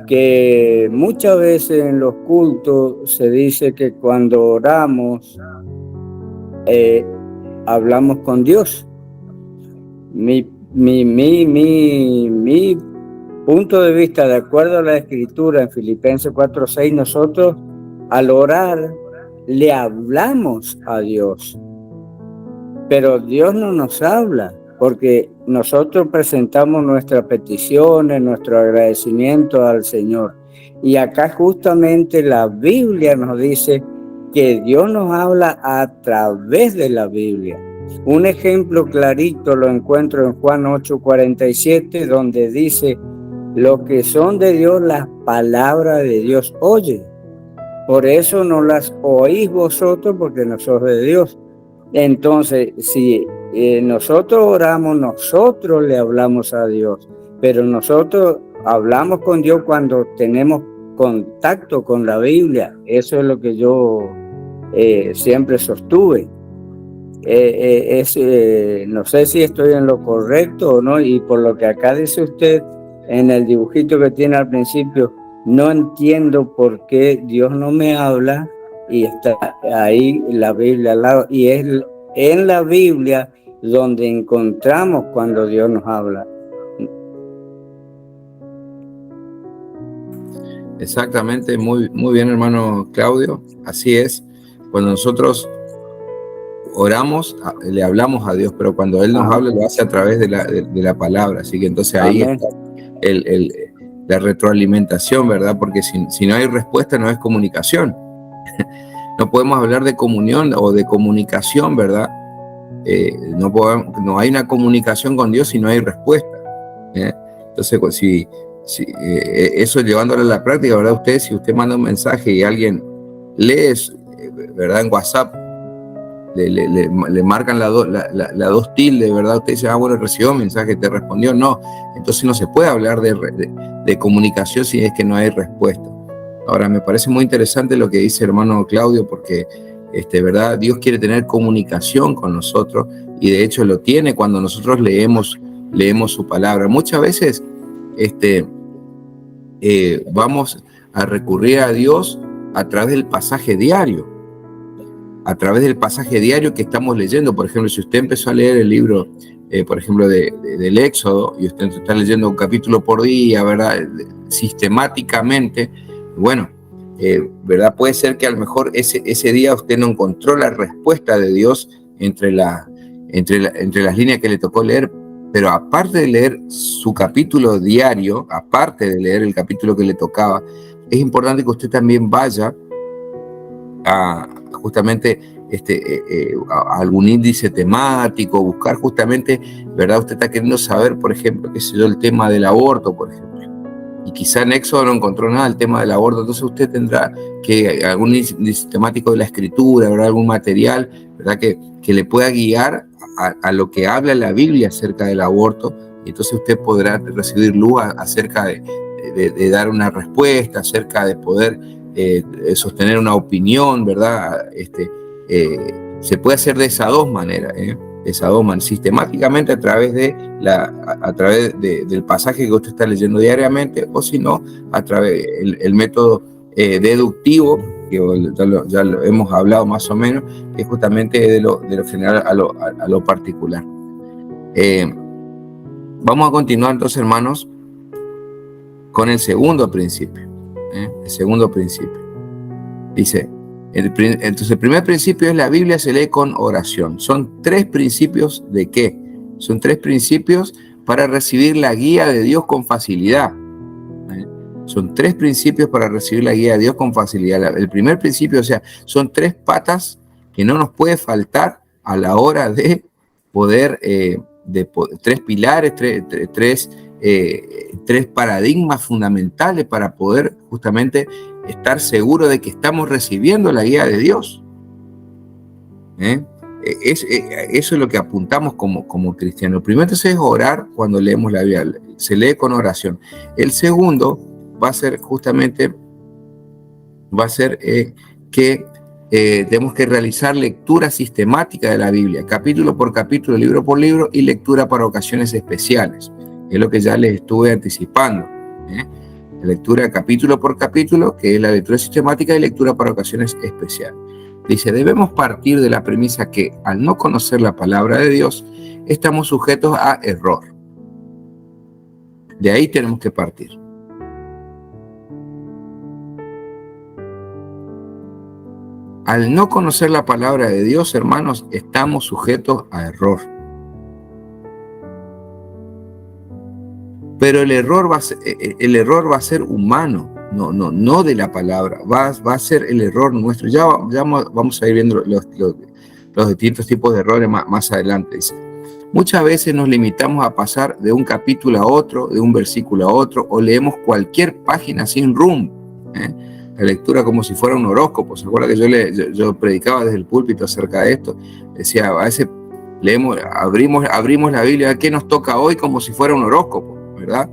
que muchas veces en los cultos se dice que cuando oramos hablamos con Dios. Mi punto de vista, de acuerdo a la Escritura en Filipenses 4:6, nosotros al orar le hablamos a Dios, pero Dios no nos habla, porque nosotros presentamos nuestras peticiones, nuestro agradecimiento al Señor. Y acá justamente la Biblia nos dice que Dios nos habla a través de la Biblia. Un ejemplo clarito lo encuentro en Juan 8:47, donde dice: los que son de Dios, las palabras de Dios oyen. Por eso no las oís vosotros, porque no sos de Dios. Entonces, si nosotros oramos, nosotros le hablamos a Dios, pero nosotros hablamos con Dios cuando tenemos contacto con la Biblia. Eso es lo que yo siempre sostuve. No sé si estoy en lo correcto o no, y por lo que acá dice usted en el dibujito que tiene al principio, no entiendo por qué Dios no me habla, y está ahí la Biblia al lado, y es en la Biblia donde encontramos cuando Dios nos habla. Exactamente, muy bien, hermano Claudio, así es. Cuando nosotros oramos, le hablamos a Dios, pero cuando Él nos habla, lo hace a través de la palabra. Así que entonces ahí está la retroalimentación, ¿verdad? Porque si no hay respuesta, no es comunicación. No podemos hablar de comunión o de comunicación, ¿verdad? No hay una comunicación con Dios si no hay respuesta. Entonces, pues, eso llevándolo a la práctica, ¿verdad? Si usted manda un mensaje y alguien lee, ¿verdad? En WhatsApp, le marcan la dos tildes, ¿verdad? Usted dice, bueno, recibió un mensaje, te respondió, no. Entonces no se puede hablar de comunicación si es que no hay respuesta. Ahora, me parece muy interesante lo que dice hermano Claudio, porque, ¿verdad? Dios quiere tener comunicación con nosotros, y de hecho lo tiene cuando nosotros leemos su palabra. Muchas veces, vamos a recurrir a Dios a través del pasaje diario. A través del pasaje diario que estamos leyendo. Por ejemplo, si usted empezó a leer el libro, por ejemplo, del Éxodo, y usted está leyendo un capítulo por día, ¿verdad? Sistemáticamente, bueno, ¿verdad? Puede ser que a lo mejor ese día usted no encontró la respuesta de Dios entre las líneas que le tocó leer, pero aparte de leer su capítulo diario, aparte de leer el capítulo que le tocaba, es importante que usted también vaya a justamente a algún índice temático, buscar justamente, ¿verdad? Usted está queriendo saber, por ejemplo, qué sé yo, el tema del aborto, por ejemplo, y quizá en Éxodo no encontró nada del tema del aborto. Entonces usted tendrá que algún índice temático de la Escritura, ¿verdad? Algún material, ¿verdad? Que le pueda guiar a lo que habla la Biblia acerca del aborto, y entonces usted podrá recibir luz acerca de dar una respuesta, acerca de poder sostener una opinión, ¿verdad? Se puede hacer de esas dos maneras, sistemáticamente a través del pasaje que usted está leyendo diariamente, o si no, a través el método deductivo, que ya lo hemos hablado más o menos, que es justamente de lo general a lo particular. Vamos a continuar entonces, hermanos, con el segundo principio. El segundo principio dice, entonces el primer principio es: la Biblia se lee con oración. Son tres principios. ¿De qué? Son tres principios para recibir la guía de Dios con facilidad. Son tres principios para recibir la guía de Dios con facilidad. El primer principio, o sea, son tres patas que no nos puede faltar a la hora de poder, tres pilares, tres tres paradigmas fundamentales para poder justamente estar seguro de que estamos recibiendo la guía de Dios. Eso es lo que apuntamos como cristianos. El primero entonces es orar cuando leemos la Biblia, se lee con oración. El segundo va a ser justamente, que tenemos que realizar lectura sistemática de la Biblia, capítulo por capítulo, libro por libro, y lectura para ocasiones especiales. Es lo que ya les estuve anticipando. La lectura capítulo por capítulo, que es la lectura sistemática, y lectura para ocasiones especiales. Dice, debemos partir de la premisa que al no conocer la palabra de Dios, estamos sujetos a error. De ahí tenemos que partir. Al no conocer la palabra de Dios, hermanos, estamos sujetos a error. Pero el error va a ser humano, no de la palabra. Va a ser el error nuestro. Ya vamos a ir viendo los distintos tipos de errores más adelante. Muchas veces nos limitamos a pasar de un capítulo a otro, de un versículo a otro, o leemos cualquier página sin rumbo. La lectura como si fuera un horóscopo. ¿Se acuerda que yo predicaba desde el púlpito acerca de esto? Decía, a veces abrimos la Biblia, ¿qué nos toca hoy? Como si fuera un horóscopo, ¿verdad?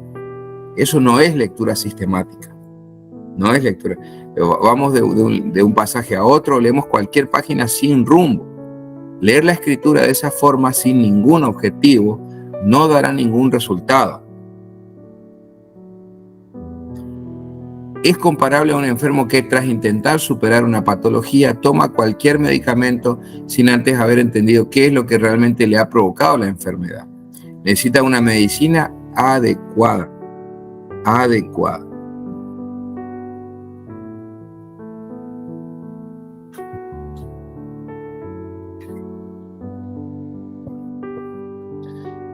Eso no es lectura sistemática. No es lectura. Vamos de un pasaje a otro, leemos cualquier página sin rumbo. Leer la escritura de esa forma, sin ningún objetivo, no dará ningún resultado. Es comparable a un enfermo que, tras intentar superar una patología, toma cualquier medicamento sin antes haber entendido qué es lo que realmente le ha provocado la enfermedad. Necesita una medicina adecuada.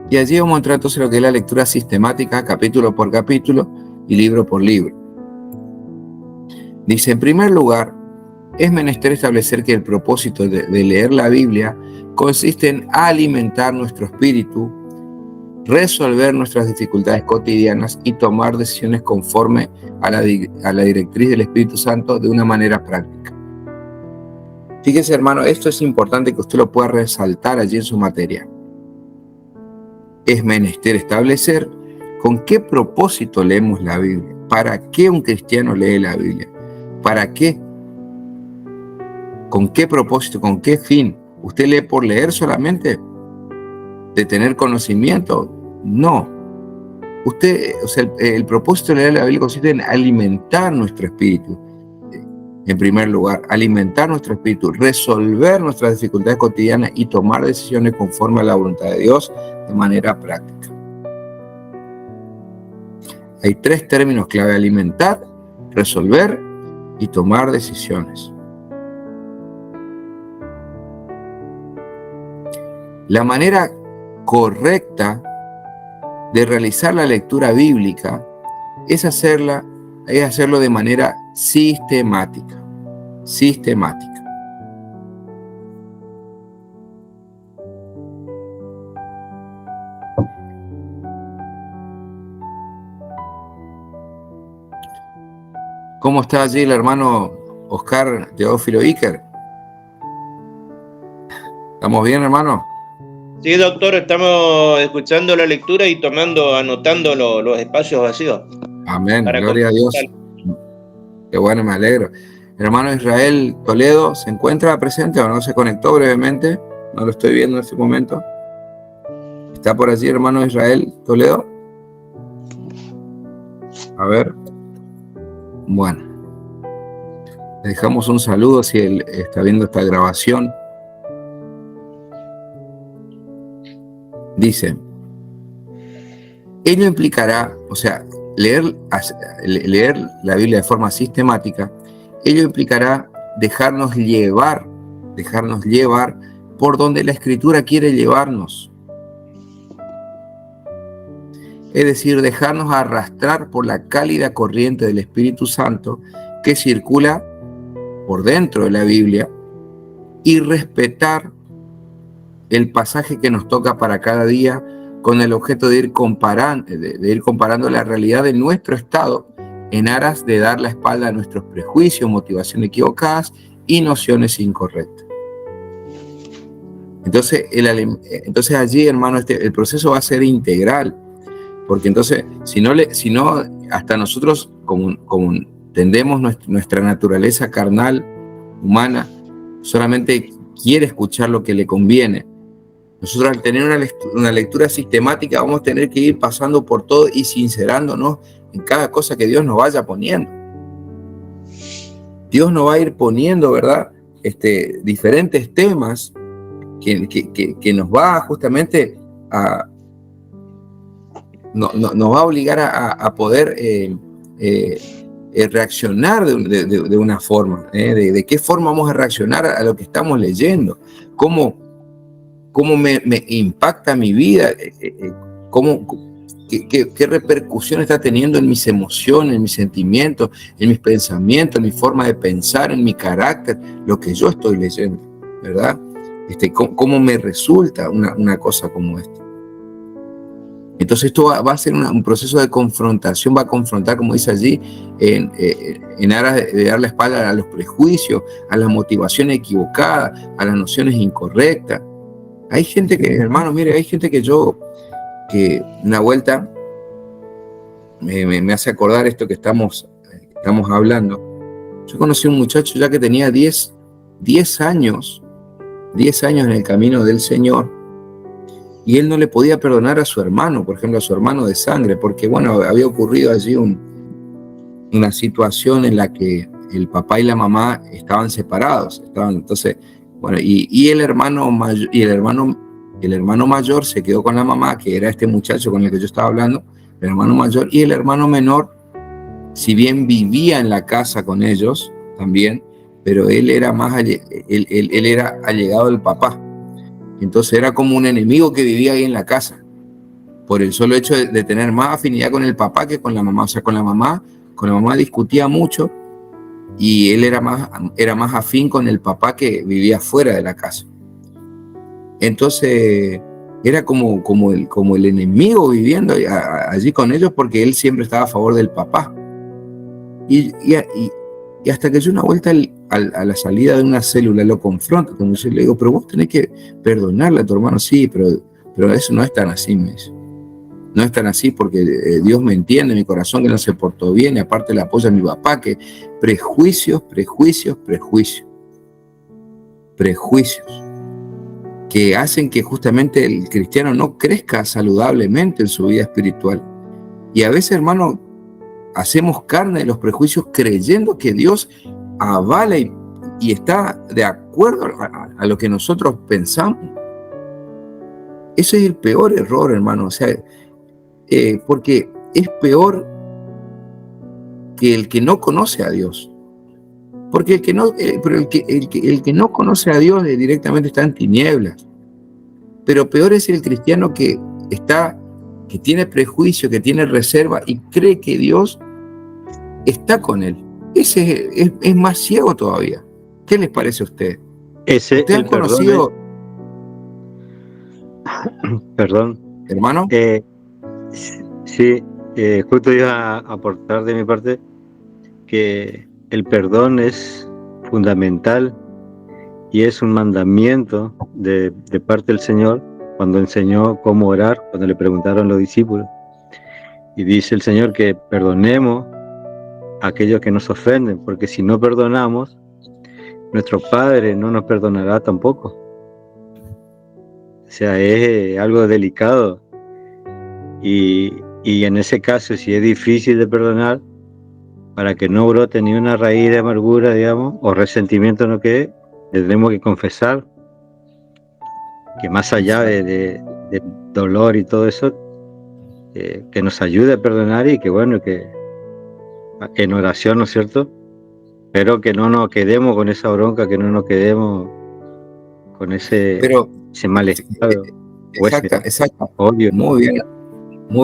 Y allí vamos a entrar entonces en lo que es la lectura sistemática, capítulo por capítulo y libro por libro. Dice, en primer lugar, es menester establecer que el propósito de leer la Biblia consiste en alimentar nuestro espíritu, resolver nuestras dificultades cotidianas y tomar decisiones conforme a la directriz del Espíritu Santo de una manera práctica. Fíjese, hermano, esto es importante que usted lo pueda resaltar allí en su materia. Es menester establecer con qué propósito leemos la Biblia. ¿Para qué un cristiano lee la Biblia? ¿Para qué? ¿Con qué propósito? ¿Con qué fin? ¿Usted lee por leer solamente? ¿De tener conocimiento? No. El propósito de leer la Biblia consiste en alimentar nuestro espíritu. En primer lugar, alimentar nuestro espíritu, resolver nuestras dificultades cotidianas y tomar decisiones conforme a la voluntad de Dios de manera práctica. Hay tres términos clave: alimentar, resolver y tomar decisiones. La manera correcta de realizar la lectura bíblica es hacerlo de manera sistemática. ¿Cómo está allí el hermano Oscar Teófilo Iker? ¿Estamos bien, hermano? Sí, doctor, estamos escuchando la lectura y anotando los espacios vacíos. Amén, gloria a Dios. Qué bueno, me alegro. El hermano Israel Toledo, ¿se encuentra presente o no? Se conectó brevemente, no lo estoy viendo en este momento. ¿Está por allí, hermano Israel Toledo? A ver. Bueno, le dejamos un saludo si él está viendo esta grabación. Dice, ello implicará, leer la Biblia de forma sistemática, ello implicará dejarnos llevar por donde la Escritura quiere llevarnos. Es decir, dejarnos arrastrar por la cálida corriente del Espíritu Santo que circula por dentro de la Biblia y respetar el pasaje que nos toca para cada día con el objeto de ir comparando la realidad de nuestro estado en aras de dar la espalda a nuestros prejuicios, motivaciones equivocadas y nociones incorrectas. Entonces allí, hermano, el proceso va a ser integral, porque entonces, si no hasta nosotros, como tendemos nuestra naturaleza carnal, humana, solamente quiere escuchar lo que le conviene. Nosotros, al tener una lectura sistemática, vamos a tener que ir pasando por todo y sincerándonos en cada cosa que Dios nos vaya poniendo. Dios nos va a ir poniendo, ¿verdad? Diferentes temas que nos va justamente nos va a obligar a poder reaccionar de una forma. ¿De qué forma vamos a reaccionar a lo que estamos leyendo? ¿Cómo me impacta mi vida? ¿Qué repercusión está teniendo en mis emociones, en mis sentimientos, en mis pensamientos, en mi forma de pensar, en mi carácter, lo que yo estoy leyendo, ¿verdad? ¿Cómo me resulta una cosa como esta? Entonces esto va a ser un proceso de confrontación, va a confrontar, como dice allí, en aras de dar la espalda a los prejuicios, a las motivaciones equivocadas, a las nociones incorrectas. Hay gente que, hermano, mire, hay gente que una vuelta me hace acordar esto que estamos hablando. Yo conocí a un muchacho ya que tenía 10 años en el camino del Señor, y él no le podía perdonar a su hermano, por ejemplo, a su hermano de sangre, porque, bueno, había ocurrido allí una situación en la que el papá y la mamá estaban separados. Entonces, bueno, y el hermano mayor se quedó con la mamá, que era este muchacho con el que yo estaba hablando, el hermano mayor, y el hermano menor, si bien vivía en la casa con ellos también, pero él era él era allegado del papá. Entonces era como un enemigo que vivía ahí en la casa, por el solo hecho de tener más afinidad con el papá que con la mamá. O sea, con la mamá discutía mucho, y él era más afín con el papá que vivía fuera de la casa. Entonces era como el enemigo viviendo allí con ellos, porque él siempre estaba a favor del papá. Y hasta que yo una vuelta a la salida de una célula lo confronto, como yo le digo, pero vos tenés que perdonarle a tu hermano. Sí, pero eso no es tan así, me dice. No es tan así, porque Dios me entiende, mi corazón que no se portó bien, y aparte le apoya a mi papá, que prejuicios, que hacen que justamente el cristiano no crezca saludablemente en su vida espiritual. Y a veces, hermano, hacemos carne de los prejuicios creyendo que Dios avala y está de acuerdo a lo que nosotros pensamos. Ese es el peor error, hermano. O sea, porque es peor que el que no conoce a Dios. Porque el que no conoce a Dios directamente está en tinieblas. Pero peor es el cristiano que tiene prejuicio, que tiene reserva y cree que Dios está con él. Ese es más ciego todavía. ¿Qué les parece a ustedes? ¿Ustedes han conocido? Perdón. ¿Hermano? Sí, justo iba a aportar de mi parte que el perdón es fundamental y es un mandamiento de parte del Señor, cuando enseñó cómo orar, cuando le preguntaron los discípulos. Y dice el Señor que perdonemos a aquellos que nos ofenden, porque si no perdonamos, nuestro Padre no nos perdonará tampoco. O sea, es algo delicado. Y en ese caso, si es difícil de perdonar, para que no brote ni una raíz de amargura, digamos, o resentimiento en lo que es, tendremos que confesar que más allá de dolor y todo eso, que nos ayude a perdonar, y que bueno, que en oración, ¿no es cierto? Pero que no nos quedemos con esa bronca, que no nos quedemos con ese malestar. Exacto. Odio. Muy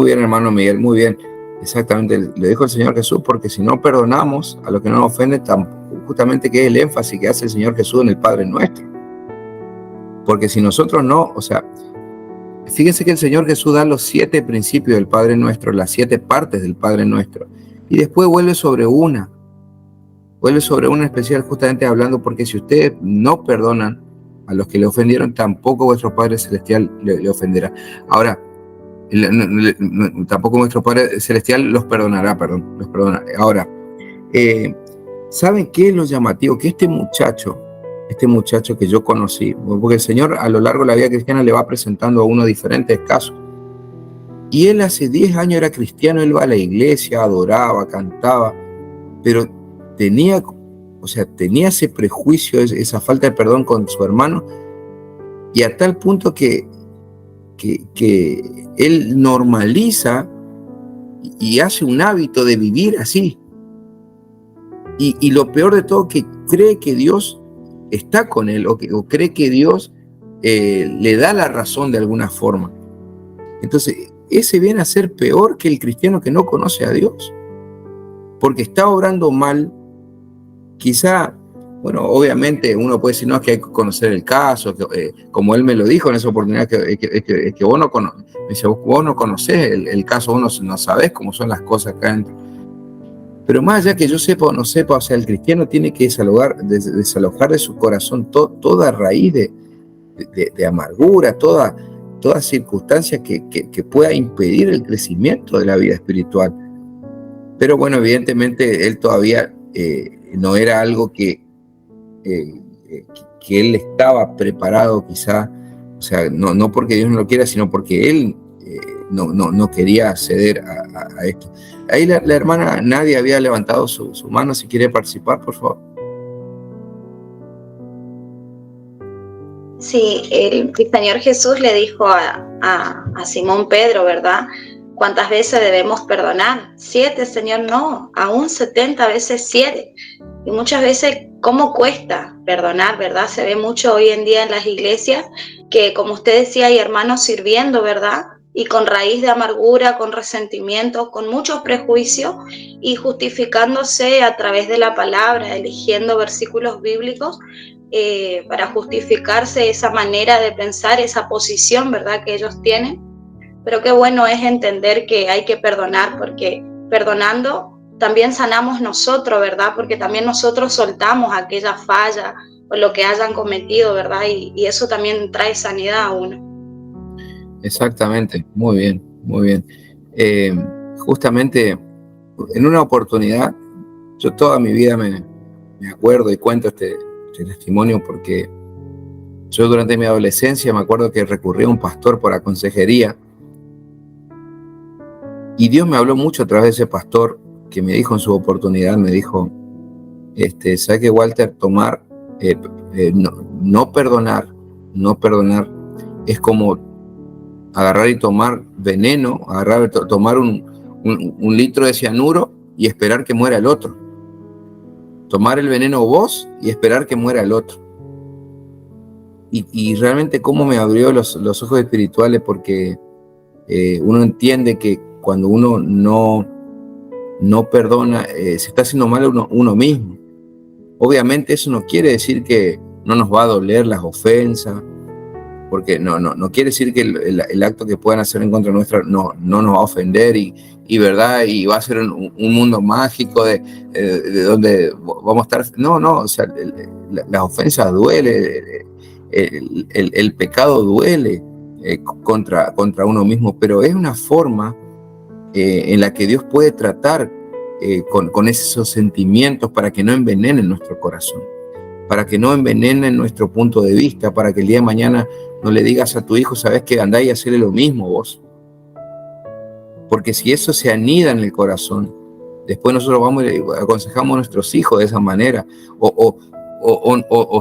bien, hermano Miguel, muy bien. Exactamente, le dijo el Señor Jesús, porque si no perdonamos a los que no nos ofenden, justamente que es el énfasis que hace el Señor Jesús en el Padre Nuestro. Porque si nosotros no, o sea, Fíjense que el Señor Jesús da los 7 principios del Padre Nuestro, las 7 partes del Padre Nuestro, y después vuelve sobre una especial, justamente hablando, porque si ustedes no perdonan a los que le ofendieron, tampoco vuestro Padre Celestial le ofenderá. Ahora, tampoco vuestro Padre Celestial los perdonará. Ahora, ¿saben qué es lo llamativo? Que este muchacho que yo conocí, porque el Señor a lo largo de la vida cristiana le va presentando a uno diferentes casos, y él hace 10 años era cristiano, él va a la iglesia, adoraba, cantaba, pero tenía ese prejuicio, esa falta de perdón con su hermano, y a tal punto que él normaliza y hace un hábito de vivir así. Y lo peor de todo, que cree que Dios está con él, o cree que Dios le da la razón de alguna forma. Entonces, ese viene a ser peor que el cristiano que no conoce a Dios, porque está obrando mal. Quizá, bueno, obviamente uno puede decir, no, es que hay que conocer el caso, como él me lo dijo en esa oportunidad, que vos no conocés el caso, vos no sabés cómo son las cosas acá dentro. Pero más allá que yo sepa o no sepa, o sea, el cristiano tiene que desalojar de su corazón toda raíz de amargura, toda circunstancia que pueda impedir el crecimiento de la vida espiritual. Pero bueno, evidentemente él todavía no era algo que él estaba preparado, quizá, o sea, no porque Dios no lo quiera, sino porque él no quería ceder a esto. Ahí la hermana Nadia había levantado su mano. Si quiere participar, por favor. Sí, el Señor Jesús le dijo a Simón Pedro, ¿verdad? ¿Cuántas veces debemos perdonar? 7, Señor, no, aún 70 veces 7. Y muchas veces, ¿cómo cuesta perdonar, verdad? Se ve mucho hoy en día en las iglesias que, como usted decía, hay hermanos sirviendo, ¿verdad? Y con raíz de amargura, con resentimiento, con muchos prejuicios y justificándose a través de la palabra, eligiendo versículos bíblicos para justificarse esa manera de pensar, esa posición, ¿verdad?, que ellos tienen. Pero qué bueno es entender que hay que perdonar, porque perdonando también sanamos nosotros, ¿verdad? Porque también nosotros soltamos aquella falla o lo que hayan cometido, ¿verdad? Y eso también trae sanidad a uno. Exactamente, muy bien, muy bien. Justamente en una oportunidad, yo toda mi vida me acuerdo y cuento este testimonio, porque yo durante mi adolescencia me acuerdo que recurrí a un pastor por la consejería, y Dios me habló mucho a través de ese pastor, que me dijo en su oportunidad, me dijo, ¿sabes qué, Walter? No perdonar es como agarrar y tomar veneno, tomar un litro de cianuro y esperar que muera el otro. Tomar el veneno vos y esperar que muera el otro. Y realmente cómo me abrió los ojos espirituales, porque uno entiende que cuando uno no perdona, se está haciendo mal a uno mismo. Obviamente eso no quiere decir que no nos va a doler las ofensas, porque no quiere decir que el acto que puedan hacer en contra nuestra no nos va a ofender y verdad, y va a ser un mundo mágico de donde vamos a estar. No, o sea, las ofensas duelen, el pecado duele contra uno mismo, pero es una forma en la que Dios puede tratar con esos sentimientos, para que no envenenen nuestro corazón, para que no envenenen nuestro punto de vista, para que el día de mañana no le digas a tu hijo, sabes que andá y hacerle lo mismo vos. Porque si eso se anida en el corazón, después nosotros vamos y aconsejamos a nuestros hijos de esa manera, o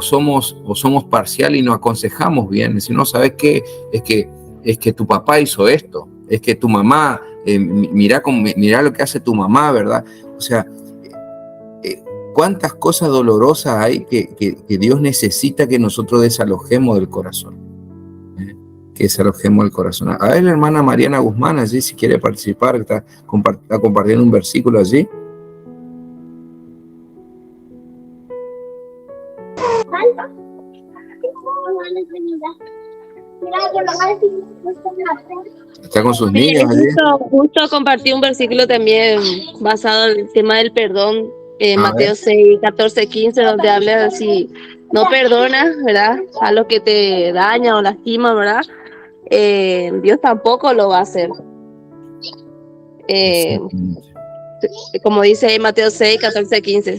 somos parcial y nos aconsejamos bien. Si no, ¿sabes qué? Es que tu papá hizo esto, es que tu mamá, mirá lo que hace tu mamá, ¿verdad? O sea, cuántas cosas dolorosas hay que Dios necesita que nosotros desalojemos del corazón. Que desalojemos del corazón. A ver, la hermana Mariana Guzmán, allí, si quiere participar, está compartiendo un versículo allí. Está con sus Sí, niños allí. justo compartí un versículo también basado en el tema del perdón, A Mateo ver. 6, 14, 15, donde habla si no perdonas, ¿verdad? A lo que te daña o lastima, ¿verdad? Dios tampoco lo va a hacer. Exactamente. Como dice ahí Mateo 6, 14, 15.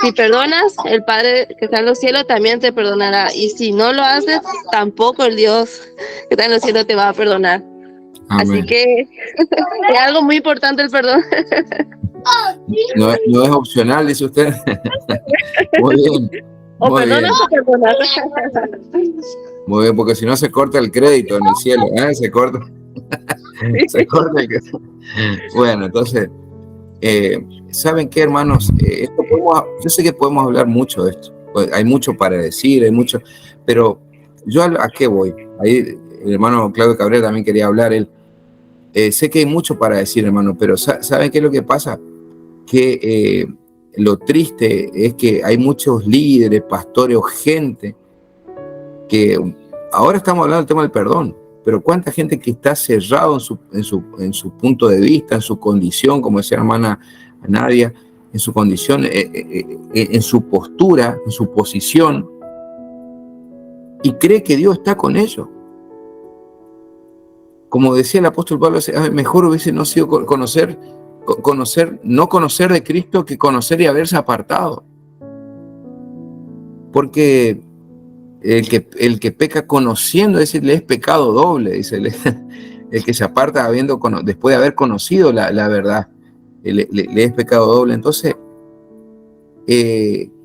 Si perdonas, el Padre que está en los cielos también te perdonará. Y si no lo haces, tampoco el Dios que está en los cielos te va a perdonar. Así Amén. que es algo muy importante el perdón. No es opcional, dice usted. Muy bien. O Muy bien. perdonas o perdonas. Muy bien, porque si no se corta el crédito en el cielo, ¿eh? Se corta. Se corta el crédito. Bueno, entonces, ¿saben qué, hermanos? Yo sé que podemos hablar mucho de esto. Pues hay mucho para decir, hay mucho, pero yo ¿a qué voy? Ahí el hermano Claudio Cabrera también quería hablar. Sé que hay mucho para decir, hermano, pero ¿saben qué es lo que pasa? Que lo triste es que hay muchos líderes, pastores o gente que ahora estamos hablando del tema del perdón, pero cuánta gente que está cerrado en su punto de vista, en su condición, como decía la hermana Nadia, en su condición, en su postura, en su posición, y cree que Dios está con ellos. Como decía el apóstol Pablo, mejor hubiese no sido no conocer de Cristo que conocer y haberse apartado. Porque el que peca conociendo, es decir, le es pecado doble, dice, el que se aparta después de haber conocido la verdad, le es pecado doble. Entonces,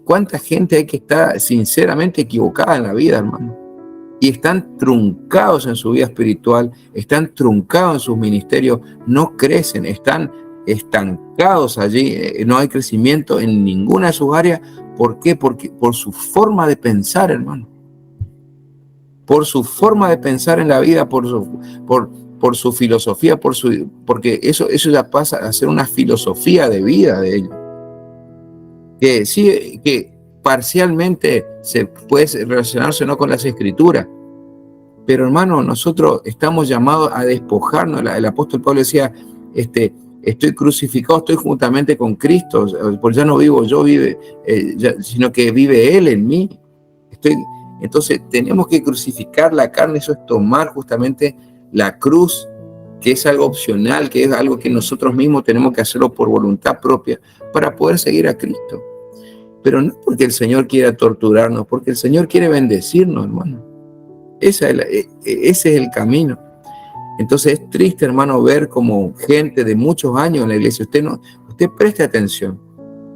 ¿cuánta gente hay que está sinceramente equivocada en la vida, hermano? Y están truncados en su vida espiritual, están truncados en sus ministerios, no crecen, están estancados allí, no hay crecimiento en ninguna de sus áreas. ¿Por qué? Porque por su forma de pensar, hermano. Por su forma de pensar en la vida, por su filosofía, porque eso ya pasa a ser una filosofía de vida de ellos. Que sí, que parcialmente se puede relacionarse no con las escrituras, pero hermano, nosotros estamos llamados a despojarnos. El apóstol Pablo decía, estoy crucificado, estoy juntamente con Cristo, porque ya no vivo yo, sino que vive Él en mí. Entonces tenemos que crucificar la carne, eso es tomar justamente la cruz, que es algo opcional, que es algo que nosotros mismos tenemos que hacerlo por voluntad propia para poder seguir a Cristo. Pero no porque el Señor quiera torturarnos, porque el Señor quiere bendecirnos, hermano. Ese es el camino. Entonces es triste, hermano, ver como gente de muchos años en la iglesia, usted preste atención,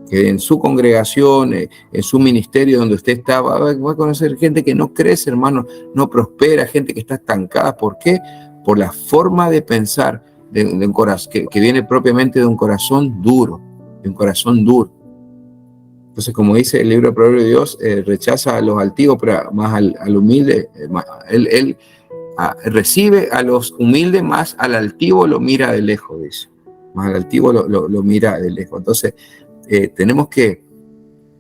que en su congregación, en su ministerio donde usted está, va a conocer gente que no crece, hermano, no prospera, gente que está estancada. ¿Por qué? Por la forma de pensar de un corazón, que viene propiamente de un corazón duro, de un corazón duro. Entonces, como dice el libro de Proverbios de Dios, rechaza a los altivos, pero más al humilde. Él recibe a los humildes, más al altivo lo mira de lejos, dice. Más al altivo lo mira de lejos. Entonces, tenemos que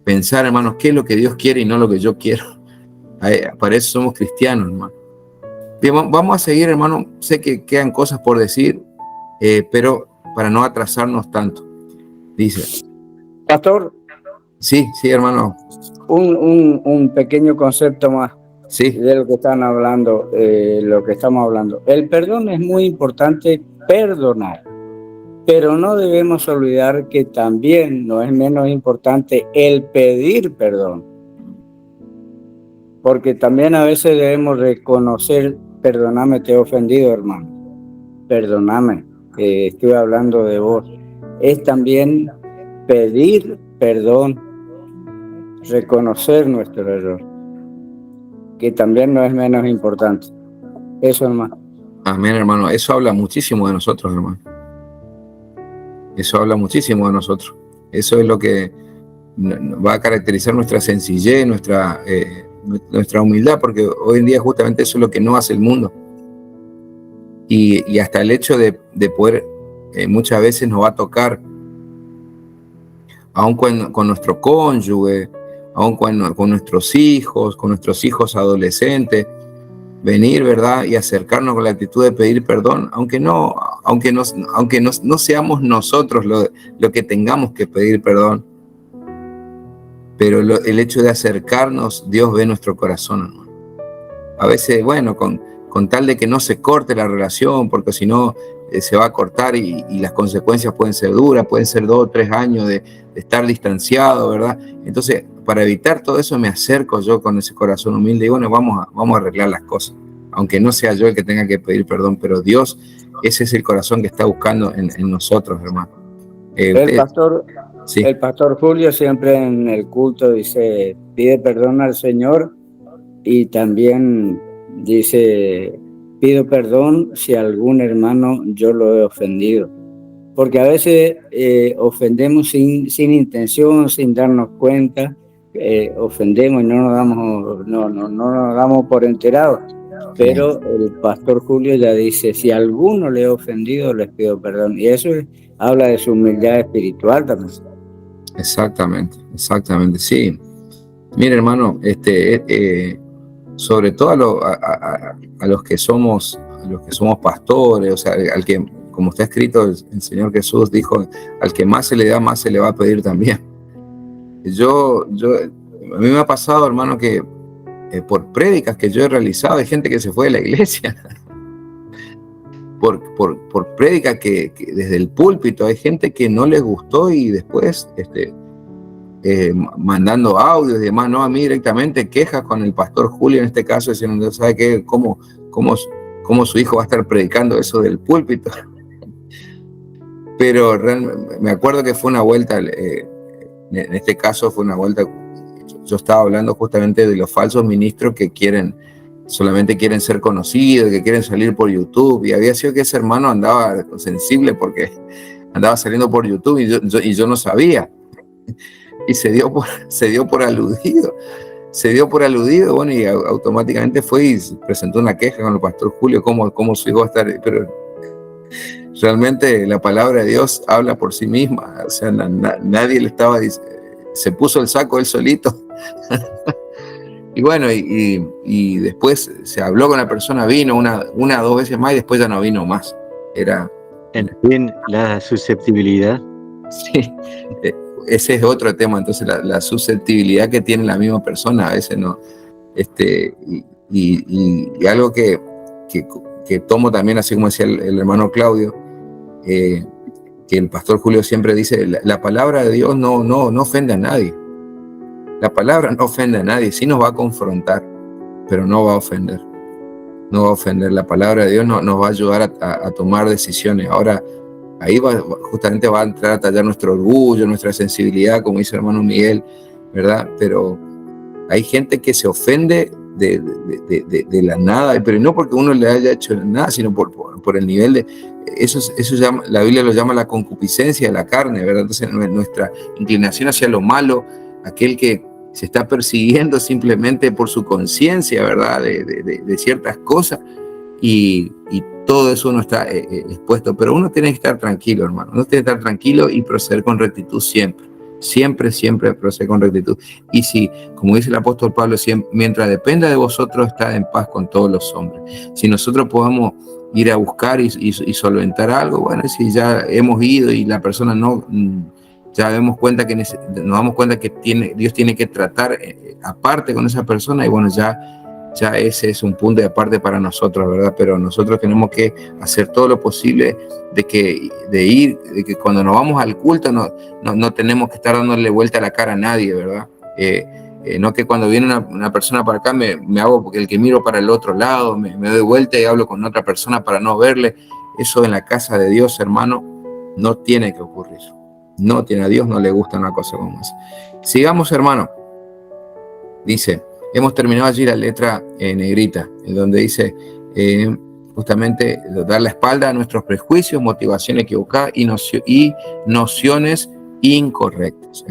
pensar, hermanos, qué es lo que Dios quiere y no lo que yo quiero. Para eso somos cristianos, hermano. Bien, vamos a seguir, hermano. Sé que quedan cosas por decir, pero para no atrasarnos tanto. Dice. Pastor. Sí, hermano. Un pequeño concepto más. Sí. De lo que están hablando, lo que estamos hablando. El perdón es muy importante, perdonar. Pero no debemos olvidar que también no es menos importante el pedir perdón. Porque también a veces debemos reconocer, perdóname, te he ofendido, hermano. Perdóname, estoy hablando de vos. Es también pedir perdón, reconocer nuestro error, que también no es menos importante. Eso, hermano. Amén, hermano. Eso habla muchísimo de nosotros, hermano. Eso habla muchísimo de nosotros. Eso es lo que va a caracterizar nuestra sencillez, nuestra humildad, porque hoy en día justamente eso es lo que no hace el mundo. Y hasta el hecho de poder, muchas veces nos va a tocar, aun con nuestro cónyuge, aun con nuestros hijos adolescentes, venir, ¿verdad? Y acercarnos con la actitud de pedir perdón, aunque no seamos nosotros lo que tengamos que pedir perdón. Pero el hecho de acercarnos, Dios ve nuestro corazón, hermano. A veces, bueno, con tal de que no se corte la relación, porque si no se va a cortar y las consecuencias pueden ser duras, pueden ser 2 o 3 años de estar distanciado, ¿verdad? Entonces, para evitar todo eso, me acerco yo con ese corazón humilde y bueno, vamos a arreglar las cosas. Aunque no sea yo el que tenga que pedir perdón, pero Dios, ese es el corazón que está buscando en nosotros, hermano. Sí. El pastor Julio siempre en el culto dice, pide perdón al Señor y también dice, pido perdón si a algún hermano yo lo he ofendido. Porque a veces ofendemos sin intención, sin darnos cuenta, ofendemos y no nos damos por enterados. Pero el pastor Julio ya dice, si a alguno le he ofendido, les pido perdón. Y eso habla de su humildad espiritual también. Exactamente, sí. Mire, hermano, sobre todo a los que somos pastores, o sea, al que, como está escrito, el Señor Jesús dijo, al que más se le da, más se le va a pedir también. A mí me ha pasado, hermano, que por prédicas que yo he realizado, hay gente que se fue de la iglesia. Por prédica que desde el púlpito hay gente que no les gustó y después mandando audios y demás, no a mí directamente, quejas con el pastor Julio en este caso, diciendo, ¿sabe qué? ¿Cómo su hijo va a estar predicando eso del púlpito? Pero realmente, me acuerdo que fue una vuelta, en este caso fue una vuelta, yo estaba hablando justamente de los falsos ministros que solamente quieren ser conocidos, que quieren salir por YouTube, y había sido que ese hermano andaba sensible porque andaba saliendo por YouTube y yo no sabía, y se dio por aludido, bueno, y automáticamente fue y presentó una queja con el pastor Julio, cómo su hijo va a estar, pero realmente la palabra de Dios habla por sí misma, o sea, nadie le estaba diciendo, se puso el saco él solito. Y bueno, y después se habló con la persona, vino una o 2 veces más y después ya no vino más. En fin, la susceptibilidad. Sí, ese es otro tema, entonces la susceptibilidad que tiene la misma persona a veces no. Y algo que tomo también, así como decía el hermano Claudio, que el pastor Julio siempre dice, la palabra de Dios no ofende a nadie. La palabra no ofende a nadie, sí nos va a confrontar, pero no va a ofender. No va a ofender. La palabra de Dios nos va a ayudar a tomar decisiones. Ahora, ahí justamente va a entrar a tallar nuestro orgullo, nuestra sensibilidad, como dice el hermano Miguel, ¿verdad? Pero hay gente que se ofende de la nada, pero no porque uno le haya hecho nada, sino por el nivel de... Eso la Biblia lo llama la concupiscencia de la carne, ¿verdad? Entonces nuestra inclinación hacia lo malo, aquel que se está persiguiendo simplemente por su conciencia, ¿verdad? De ciertas cosas, y todo eso uno está expuesto, pero uno tiene que estar tranquilo, hermano, uno tiene que estar tranquilo y proceder con rectitud siempre proceder con rectitud. Y si, como dice el apóstol Pablo, mientras dependa de vosotros, estad en paz con todos los hombres. Si nosotros podemos ir a buscar y solventar algo, bueno, si ya hemos ido y la persona no... Ya nos damos cuenta que Dios tiene que tratar aparte con esa persona, y bueno, ya ese es un punto de aparte para nosotros, ¿verdad? Pero nosotros tenemos que hacer todo lo posible de que cuando nos vamos al culto no tenemos que estar dándole vuelta a la cara a nadie, ¿verdad? No que cuando viene una persona para acá me hago porque el que miro para el otro lado, me doy vuelta y hablo con otra persona para no verle. Eso en la casa de Dios, hermano, no tiene que ocurrir. A Dios no le gusta una cosa como esa. Sigamos, hermano. Dice, hemos terminado allí la letra negrita, en donde dice justamente dar la espalda a nuestros prejuicios, motivación equivocada y nociones incorrectas.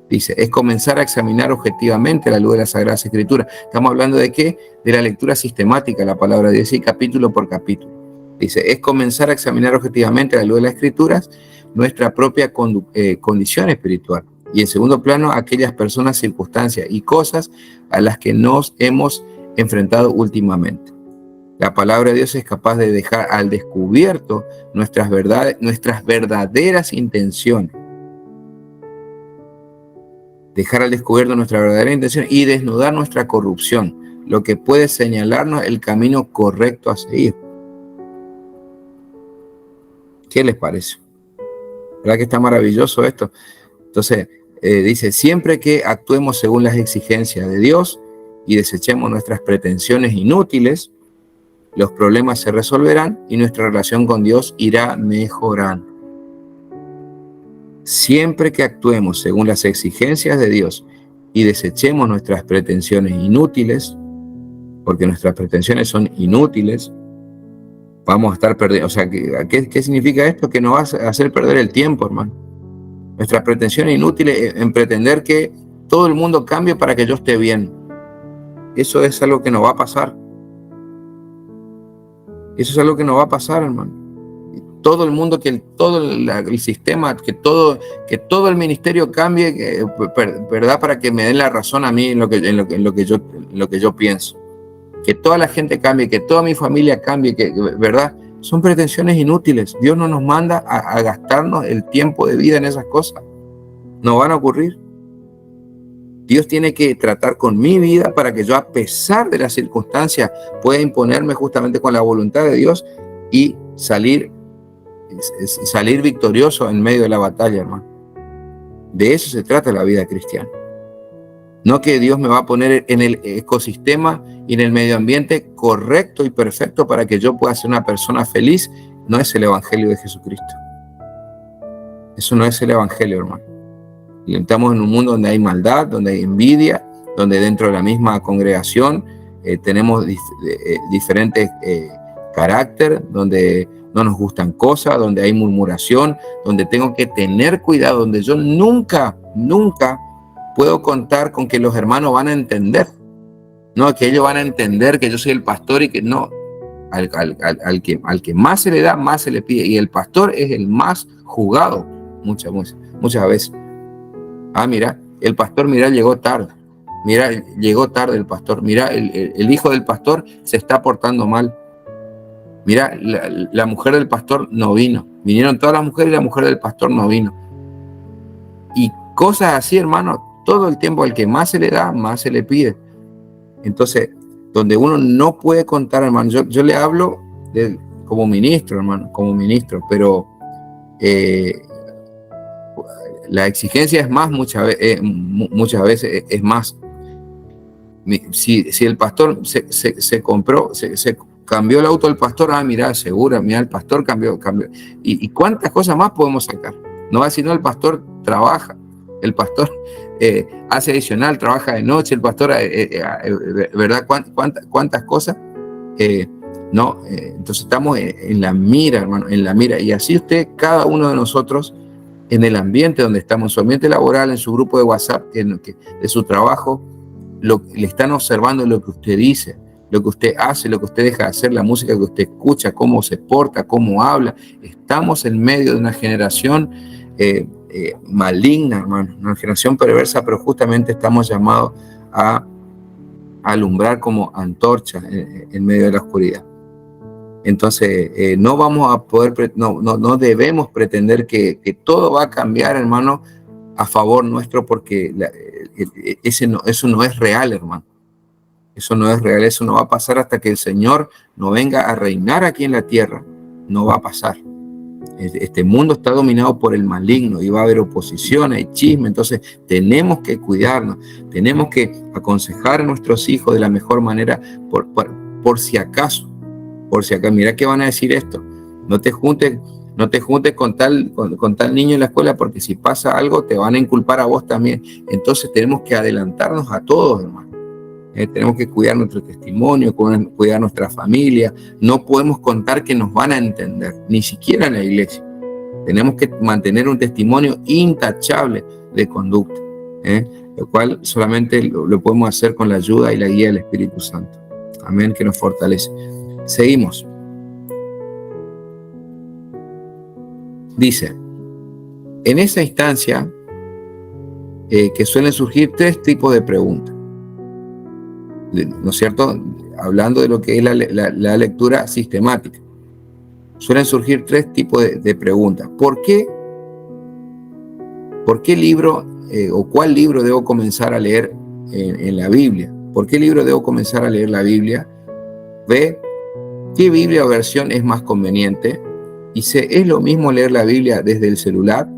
Dice, es comenzar a examinar objetivamente la luz de las Sagradas Escrituras. Estamos hablando de ¿qué? De la lectura sistemática de la palabra de Dios, y capítulo por capítulo. Dice, es comenzar a examinar objetivamente la luz de las Escrituras, nuestra propia condición espiritual, y en segundo plano aquellas personas, circunstancias y cosas a las que nos hemos enfrentado últimamente. La palabra de Dios es capaz de dejar al descubierto nuestras verdades, nuestras verdaderas intenciones. Dejar al descubierto nuestra verdadera intención y desnudar nuestra corrupción, lo que puede señalarnos el camino correcto a seguir. ¿Qué les parece? ¿Verdad que está maravilloso esto? Entonces, dice, siempre que actuemos según las exigencias de Dios y desechemos nuestras pretensiones inútiles, los problemas se resolverán y nuestra relación con Dios irá mejorando. Siempre que actuemos según las exigencias de Dios y desechemos nuestras pretensiones inútiles, porque nuestras pretensiones son inútiles, vamos a estar perdiendo. O sea, ¿qué significa esto? Que nos va a hacer perder el tiempo, hermano. Nuestras pretensiones inútiles en pretender que todo el mundo cambie para que yo esté bien. Eso es algo que no va a pasar. Eso es algo que no va a pasar, hermano. Todo el mundo, todo el sistema, que todo el ministerio cambie, ¿verdad? Para que me den la razón a mí en lo que yo pienso. Que toda la gente cambie, que toda mi familia cambie, ¿verdad? Son pretensiones inútiles. Dios no nos manda a gastarnos el tiempo de vida en esas cosas. No van a ocurrir. Dios tiene que tratar con mi vida para que yo, a pesar de las circunstancias, pueda imponerme justamente con la voluntad de Dios y salir victorioso en medio de la batalla, hermano. De eso se trata la vida cristiana. No que Dios me va a poner en el ecosistema y en el medio ambiente correcto y perfecto para que yo pueda ser una persona feliz. No es el evangelio de Jesucristo. Eso no es el evangelio, hermano. Y estamos en un mundo donde hay maldad, donde hay envidia, donde dentro de la misma congregación tenemos diferentes carácter, donde no nos gustan cosas, donde hay murmuración, donde tengo que tener cuidado, donde yo nunca puedo contar con que los hermanos van a entender. No, que ellos van a entender que yo soy el pastor y que no. Al que más se le da, más se le pide. Y el pastor es el más jugado muchas veces. Ah, mira, el pastor, mira, llegó tarde. Mira, llegó tarde el pastor. Mira, el hijo del pastor se está portando mal. Mira, la mujer del pastor no vino. Vinieron todas las mujeres y la mujer del pastor no vino. Y cosas así, hermano, todo el tiempo al que más se le da, más se le pide. Entonces, donde uno no puede contar, hermano, yo le hablo como ministro, hermano, como ministro, pero la exigencia es más, muchas veces es más. Si el pastor se cambió el auto del pastor, mira, segura, mira, el pastor cambió. ¿Y cuántas cosas más podemos sacar? No va a decir, no, el pastor trabaja, el pastor hace adicional, trabaja de noche, el pastor, ¿verdad? ¿Cuántas cosas? Entonces estamos en la mira, hermano, en la mira. Y así usted, cada uno de nosotros, en el ambiente donde estamos, en su ambiente laboral, en su grupo de WhatsApp, de su trabajo, le están observando lo que usted dice, lo que usted hace, lo que usted deja de hacer, la música que usted escucha, cómo se porta, cómo habla. Estamos en medio de una generación maligna, hermano, una generación perversa, pero justamente estamos llamados a alumbrar como antorchas en medio de la oscuridad. Entonces, no vamos a poder, no debemos pretender que todo va a cambiar, hermano, a favor nuestro, porque eso no es real, hermano. Eso no es real, eso no va a pasar hasta que el Señor no venga a reinar aquí en la tierra. No va a pasar. Este mundo está dominado por el maligno y va a haber oposición, hay chisme. Entonces tenemos que cuidarnos, tenemos que aconsejar a nuestros hijos de la mejor manera por si acaso. Mira que van a decir esto, no te juntes con tal niño en la escuela, porque si pasa algo te van a inculpar a vos también. Entonces tenemos que adelantarnos a todos, hermano. Tenemos que cuidar nuestro testimonio, cuidar nuestra familia. No podemos contar que nos van a entender, ni siquiera en la iglesia. Tenemos que mantener un testimonio intachable de conducta, lo cual solamente lo podemos hacer con la ayuda y la guía del Espíritu Santo. Amén, que nos fortalece. Seguimos. Dice, en esa instancia que suelen surgir tres tipos de preguntas, ¿no es cierto? hablando de lo que es la lectura sistemática. Suelen surgir 3 tipos de preguntas. ¿Por qué libro o cuál libro debo comenzar a leer en la Biblia? ¿Por qué libro debo comenzar a leer la Biblia? B, ¿qué Biblia o versión es más conveniente? Y C, ¿es lo mismo leer la Biblia desde el celular?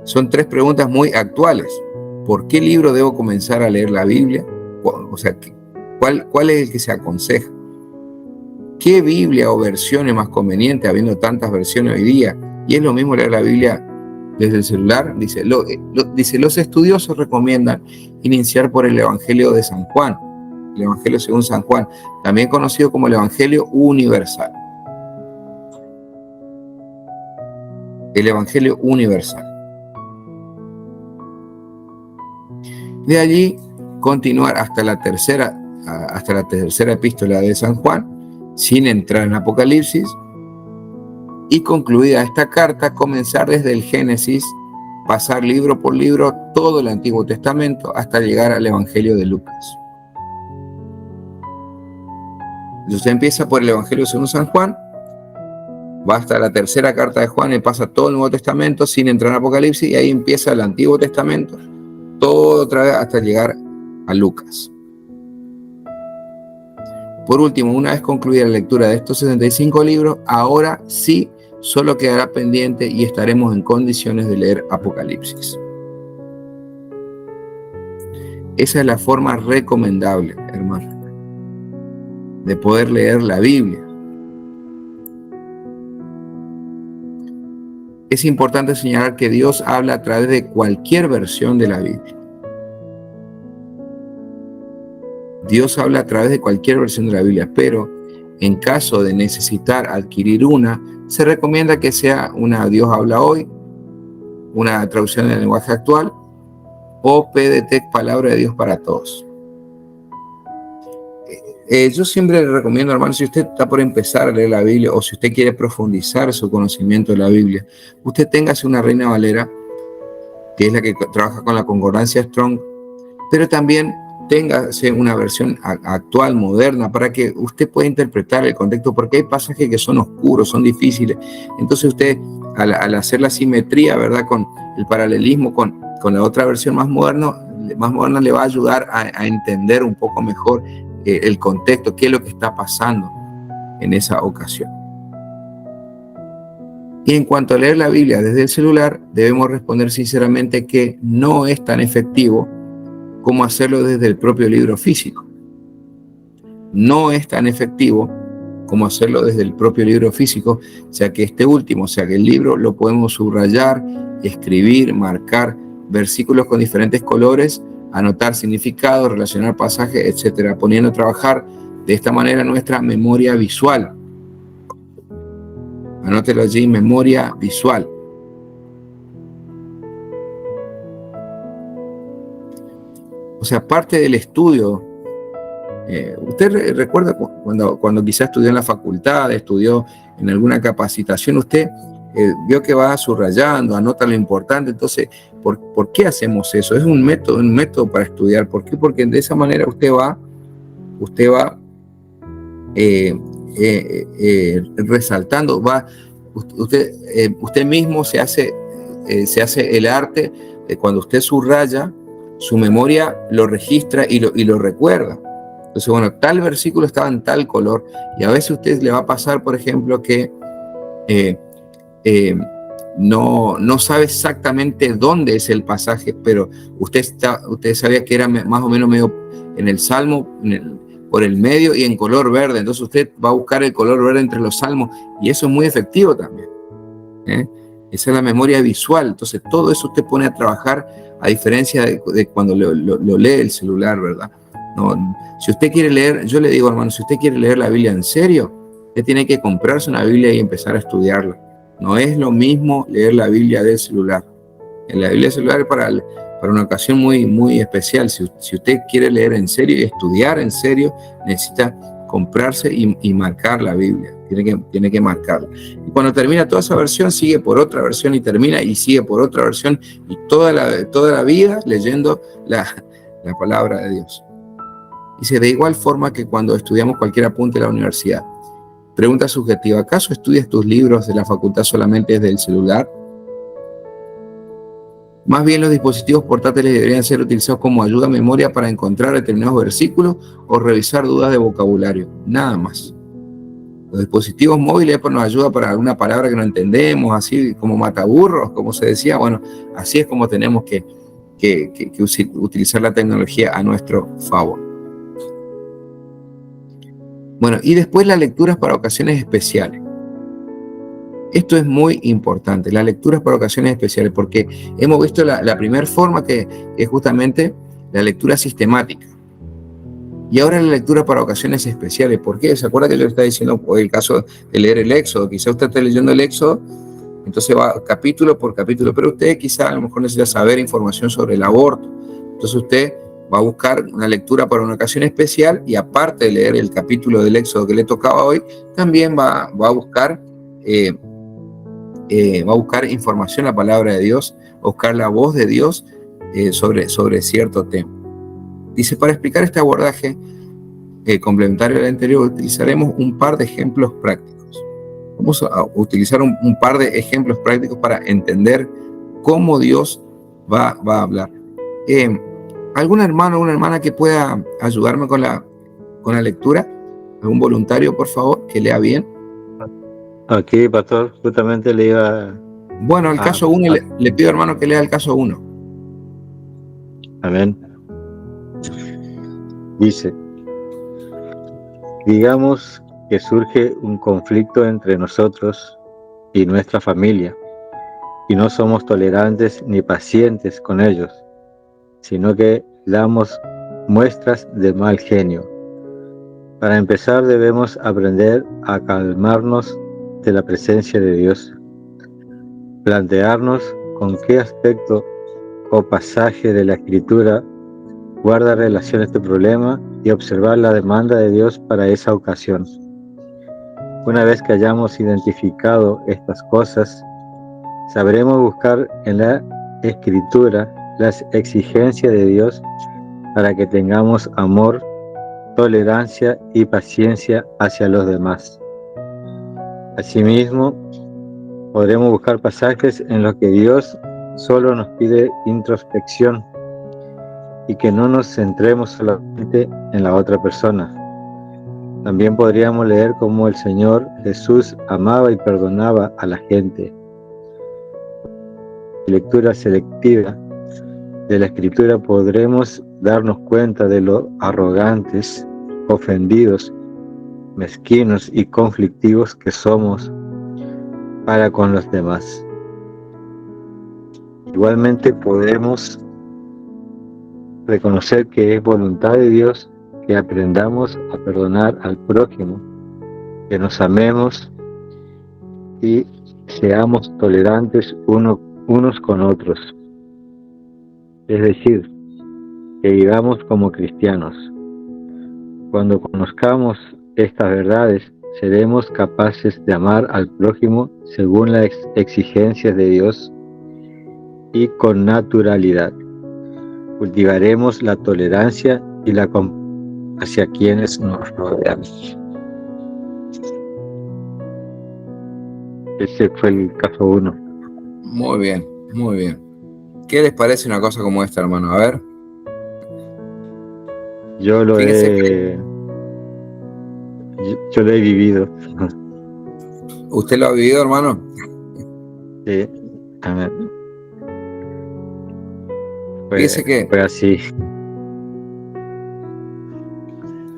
Son 3 preguntas muy actuales. ¿Por qué libro debo comenzar a leer la Biblia? O sea, ¿cuál es el que se aconseja? ¿Qué Biblia o versión es más conveniente, habiendo tantas versiones hoy día? ¿Y es lo mismo leer la Biblia desde el celular? Dice, los estudiosos recomiendan iniciar por el Evangelio de San Juan, el Evangelio según San Juan, también conocido como el Evangelio Universal. El Evangelio Universal. De allí continuar hasta la tercera epístola de San Juan, sin entrar en Apocalipsis, y concluida esta carta, comenzar desde el Génesis, pasar libro por libro todo el Antiguo Testamento hasta llegar al Evangelio de Lucas. Entonces empieza por el Evangelio según San Juan, va hasta la tercera carta de Juan y pasa todo el Nuevo Testamento sin entrar en Apocalipsis, y ahí empieza el Antiguo Testamento, todo otra vez hasta llegar a Lucas. Por último, una vez concluida la lectura de estos 65 libros, ahora sí solo quedará pendiente y estaremos en condiciones de leer Apocalipsis. Esa es la forma recomendable, hermano, de poder leer la Biblia. Es importante señalar que Dios habla a través de cualquier versión de la Biblia. Dios habla a través de cualquier versión de la Biblia, pero en caso de necesitar adquirir una, se recomienda que sea una Dios habla hoy, una traducción del lenguaje actual, o PDT, Palabra de Dios para Todos. Yo siempre le recomiendo, hermano, si usted está por empezar a leer la Biblia o si usted quiere profundizar su conocimiento de la Biblia, usted téngase una Reina Valera, que es la que trabaja con la concordancia Strong, pero también téngase una versión actual, moderna, para que usted pueda interpretar el contexto, porque hay pasajes que son oscuros, son difíciles. Entonces usted, al hacer la simetría, ¿verdad?, con el paralelismo con la otra versión más moderna le va a ayudar a entender un poco mejor el contexto, qué es lo que está pasando en esa ocasión. Y en cuanto a leer la Biblia desde el celular, debemos responder sinceramente que no es tan efectivo como hacerlo desde el propio libro físico. No es tan efectivo como hacerlo desde el propio libro físico, o sea que el libro lo podemos subrayar, escribir, marcar versículos con diferentes colores, anotar significados, relacionar pasajes, etcétera, poniendo a trabajar de esta manera nuestra memoria visual. Anótelo allí, memoria visual. O sea, parte del estudio. Usted recuerda cuando quizás estudió en la facultad, estudió en alguna capacitación, usted vio que va subrayando, anota lo importante. Entonces, ¿por qué hacemos eso? Es un método para estudiar. ¿Por qué? Porque de esa manera usted va resaltando, usted mismo se hace el arte de cuando usted subraya, su memoria lo registra y lo recuerda. Entonces, bueno, tal versículo estaba en tal color, y a veces a usted le va a pasar, por ejemplo, que no sabe exactamente dónde es el pasaje, pero usted sabía que era más o menos medio en el Salmo, por el medio y en color verde. Entonces usted va a buscar el color verde entre los salmos, y eso es muy efectivo también. Esa es la memoria visual. Entonces todo eso usted pone a trabajar, a diferencia de cuando lo lee el celular, ¿verdad? No, si usted quiere leer, yo le digo, hermano, si usted quiere leer la Biblia en serio, usted tiene que comprarse una Biblia y empezar a estudiarla. No es lo mismo leer la Biblia del celular. La Biblia del celular es para una ocasión muy, muy especial. Si usted quiere leer en serio y estudiar en serio, necesita comprarse y marcar la Biblia. Tiene que marcarla. Y cuando termina toda esa versión, sigue por otra versión y termina y sigue por otra versión, y toda la vida leyendo la palabra de Dios. Dice, de igual forma que cuando estudiamos cualquier apunte en la universidad. Pregunta subjetiva, ¿acaso estudias tus libros de la facultad solamente desde el celular? Más bien los dispositivos portátiles deberían ser utilizados como ayuda a memoria para encontrar determinados versículos o revisar dudas de vocabulario, nada más. Los dispositivos móviles pues, nos ayudan para alguna palabra que no entendemos, así como mataburros, como se decía. Bueno, así es como tenemos que utilizar la tecnología a nuestro favor. Bueno, y después las lecturas para ocasiones especiales. Esto es muy importante, las lecturas para ocasiones especiales, porque hemos visto la primera forma que es justamente la lectura sistemática. Y ahora la lectura para ocasiones especiales. ¿Por qué? ¿Se acuerda que yo le estaba diciendo el caso de leer el Éxodo? Quizá usted esté leyendo el Éxodo, entonces va capítulo por capítulo, pero usted quizá a lo mejor necesita saber información sobre el aborto. Entonces usted va a buscar una lectura para una ocasión especial y aparte de leer el capítulo del Éxodo que le tocaba hoy, también va a buscar información, la palabra de Dios, buscar la voz de Dios sobre cierto tema. Dice, para explicar este abordaje complementario al anterior, utilizaremos un par de ejemplos prácticos. Vamos a utilizar un par de ejemplos prácticos para entender cómo Dios va a hablar. ¿Algún hermano o una hermana que pueda ayudarme con la lectura? ¿Algún voluntario, por favor, que lea bien? Aquí, pastor, justamente le iba... Bueno, el caso 1, le pido, hermano, que lea el caso 1. Amén. Dice, digamos que surge un conflicto entre nosotros y nuestra familia, y no somos tolerantes ni pacientes con ellos, sino que damos muestras de mal genio. Para empezar, debemos aprender a calmarnos de la presencia de Dios, plantearnos con qué aspecto o pasaje de la Escritura guarda relación a este problema y observar la demanda de Dios para esa ocasión. Una vez que hayamos identificado estas cosas, sabremos buscar en la Escritura las exigencias de Dios para que tengamos amor, tolerancia y paciencia hacia los demás. Asimismo, podremos buscar pasajes en los que Dios solo nos pide introspección y que no nos centremos solamente en la otra persona. También podríamos leer cómo el Señor Jesús amaba y perdonaba a la gente. En lectura selectiva de la Escritura podremos darnos cuenta de lo arrogantes, ofendidos, mezquinos y conflictivos que somos para con los demás. Igualmente podemos reconocer que es voluntad de Dios que aprendamos a perdonar al prójimo, que nos amemos y seamos tolerantes unos con otros. Es decir, que vivamos como cristianos. Cuando conozcamos estas verdades, seremos capaces de amar al prójimo según las exigencias de Dios y con naturalidad. Cultivaremos la tolerancia y la compasión hacia quienes nos rodean. Ese fue el caso 1. Muy bien, muy bien. ¿Qué les parece una cosa como esta, hermano? A ver. Yo lo he vivido. ¿Usted lo ha vivido, hermano? Sí, amén. Fíjese que fue así.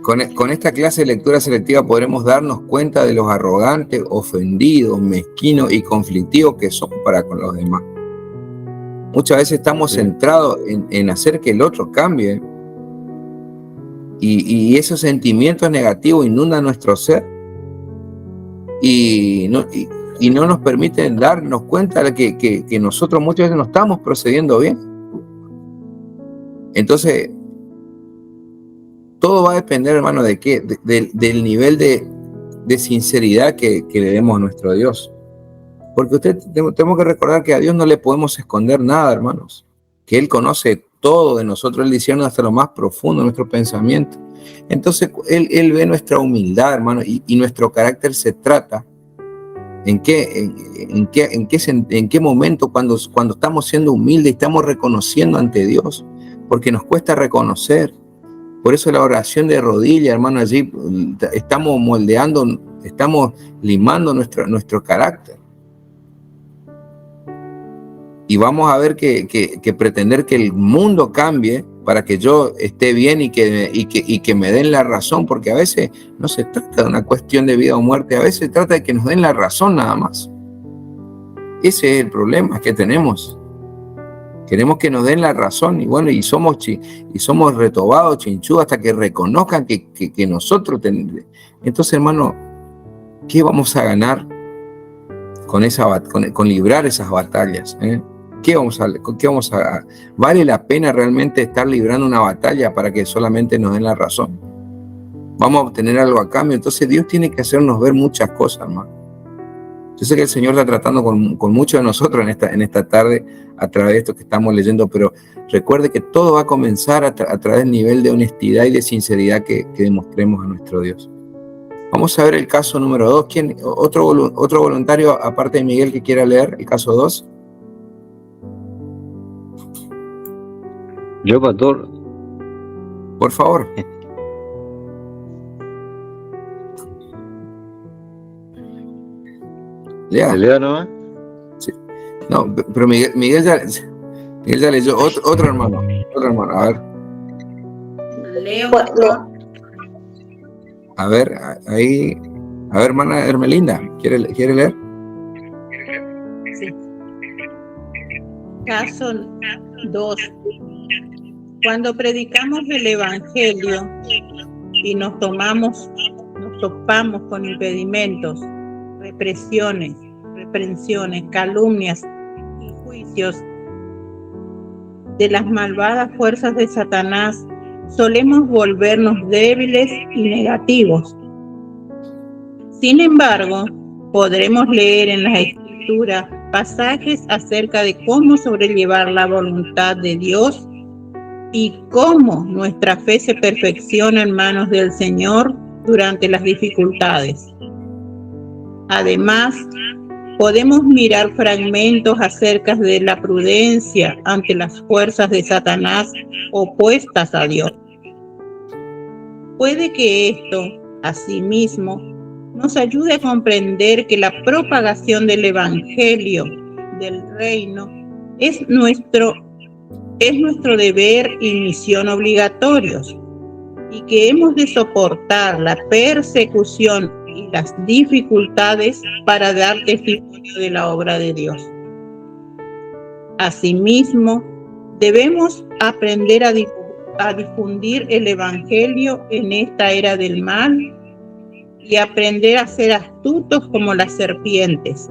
Con esta clase de lectura selectiva podremos darnos cuenta de los arrogantes, ofendidos, mezquinos y conflictivos que son para con los demás. Muchas veces estamos centrados en hacer que el otro cambie y esos sentimientos negativos inundan nuestro ser y no nos permiten darnos cuenta de que nosotros muchas veces no estamos procediendo bien. Entonces, todo va a depender, hermano, ¿de qué? Del nivel de sinceridad que le demos a nuestro Dios. Porque tenemos que recordar que a Dios no le podemos esconder nada, hermanos. Que Él conoce todo de nosotros, Él discierne hasta lo más profundo de nuestro pensamiento. Entonces Él ve nuestra humildad, hermano, y nuestro carácter se trata. ¿En qué momento cuando estamos siendo humildes y estamos reconociendo ante Dios? Porque nos cuesta reconocer. Por eso la oración de rodillas, hermano, allí estamos moldeando, estamos limando nuestro carácter. Y vamos a ver que pretender que el mundo cambie para que yo esté bien y que me den la razón, porque a veces no se trata de una cuestión de vida o muerte, a veces se trata de que nos den la razón nada más. Ese es el problema que tenemos. Queremos que nos den la razón y bueno, y somos retobados, chinchudos, hasta que reconozcan que nosotros tenemos. Entonces, hermano, ¿qué vamos a ganar con librar esas batallas? ¿Qué vamos a ¿Vale la pena realmente estar librando una batalla para que solamente nos den la razón? Vamos a obtener algo a cambio. Entonces Dios tiene que hacernos ver muchas cosas, hermano. Yo sé que el Señor está tratando con muchos de nosotros en esta tarde a través de esto que estamos leyendo, pero recuerde que todo va a comenzar a través del nivel de honestidad y de sinceridad que demostremos a nuestro Dios. Vamos a ver el caso número 2. ¿Quién? ¿Otro voluntario, aparte de Miguel, que quiera leer el caso 2? Yo, pastor. Por favor. Lea. ¿Lea nomás? Sí. No, pero Miguel ya leyó. Otro hermano, a ver. Leo. A ver, ahí. A ver, hermana Hermelinda, ¿quiere leer? Sí. Caso 2. Cuando predicamos el Evangelio y nos topamos con impedimentos, represiones, reprensiones, calumnias y juicios de las malvadas fuerzas de Satanás, solemos volvernos débiles y negativos. Sin embargo, podremos leer en las Escrituras pasajes acerca de cómo sobrellevar la voluntad de Dios y cómo nuestra fe se perfecciona en manos del Señor durante las dificultades. Además, podemos mirar fragmentos acerca de la prudencia ante las fuerzas de Satanás opuestas a Dios. Puede que esto, asimismo, nos ayude a comprender que la propagación del Evangelio del Reino es nuestro deber y misión obligatorios, y que hemos de soportar la persecución y las dificultades para dar testimonio de la obra de Dios. Asimismo, debemos aprender a difundir el Evangelio en esta era del mal y aprender a ser astutos como las serpientes,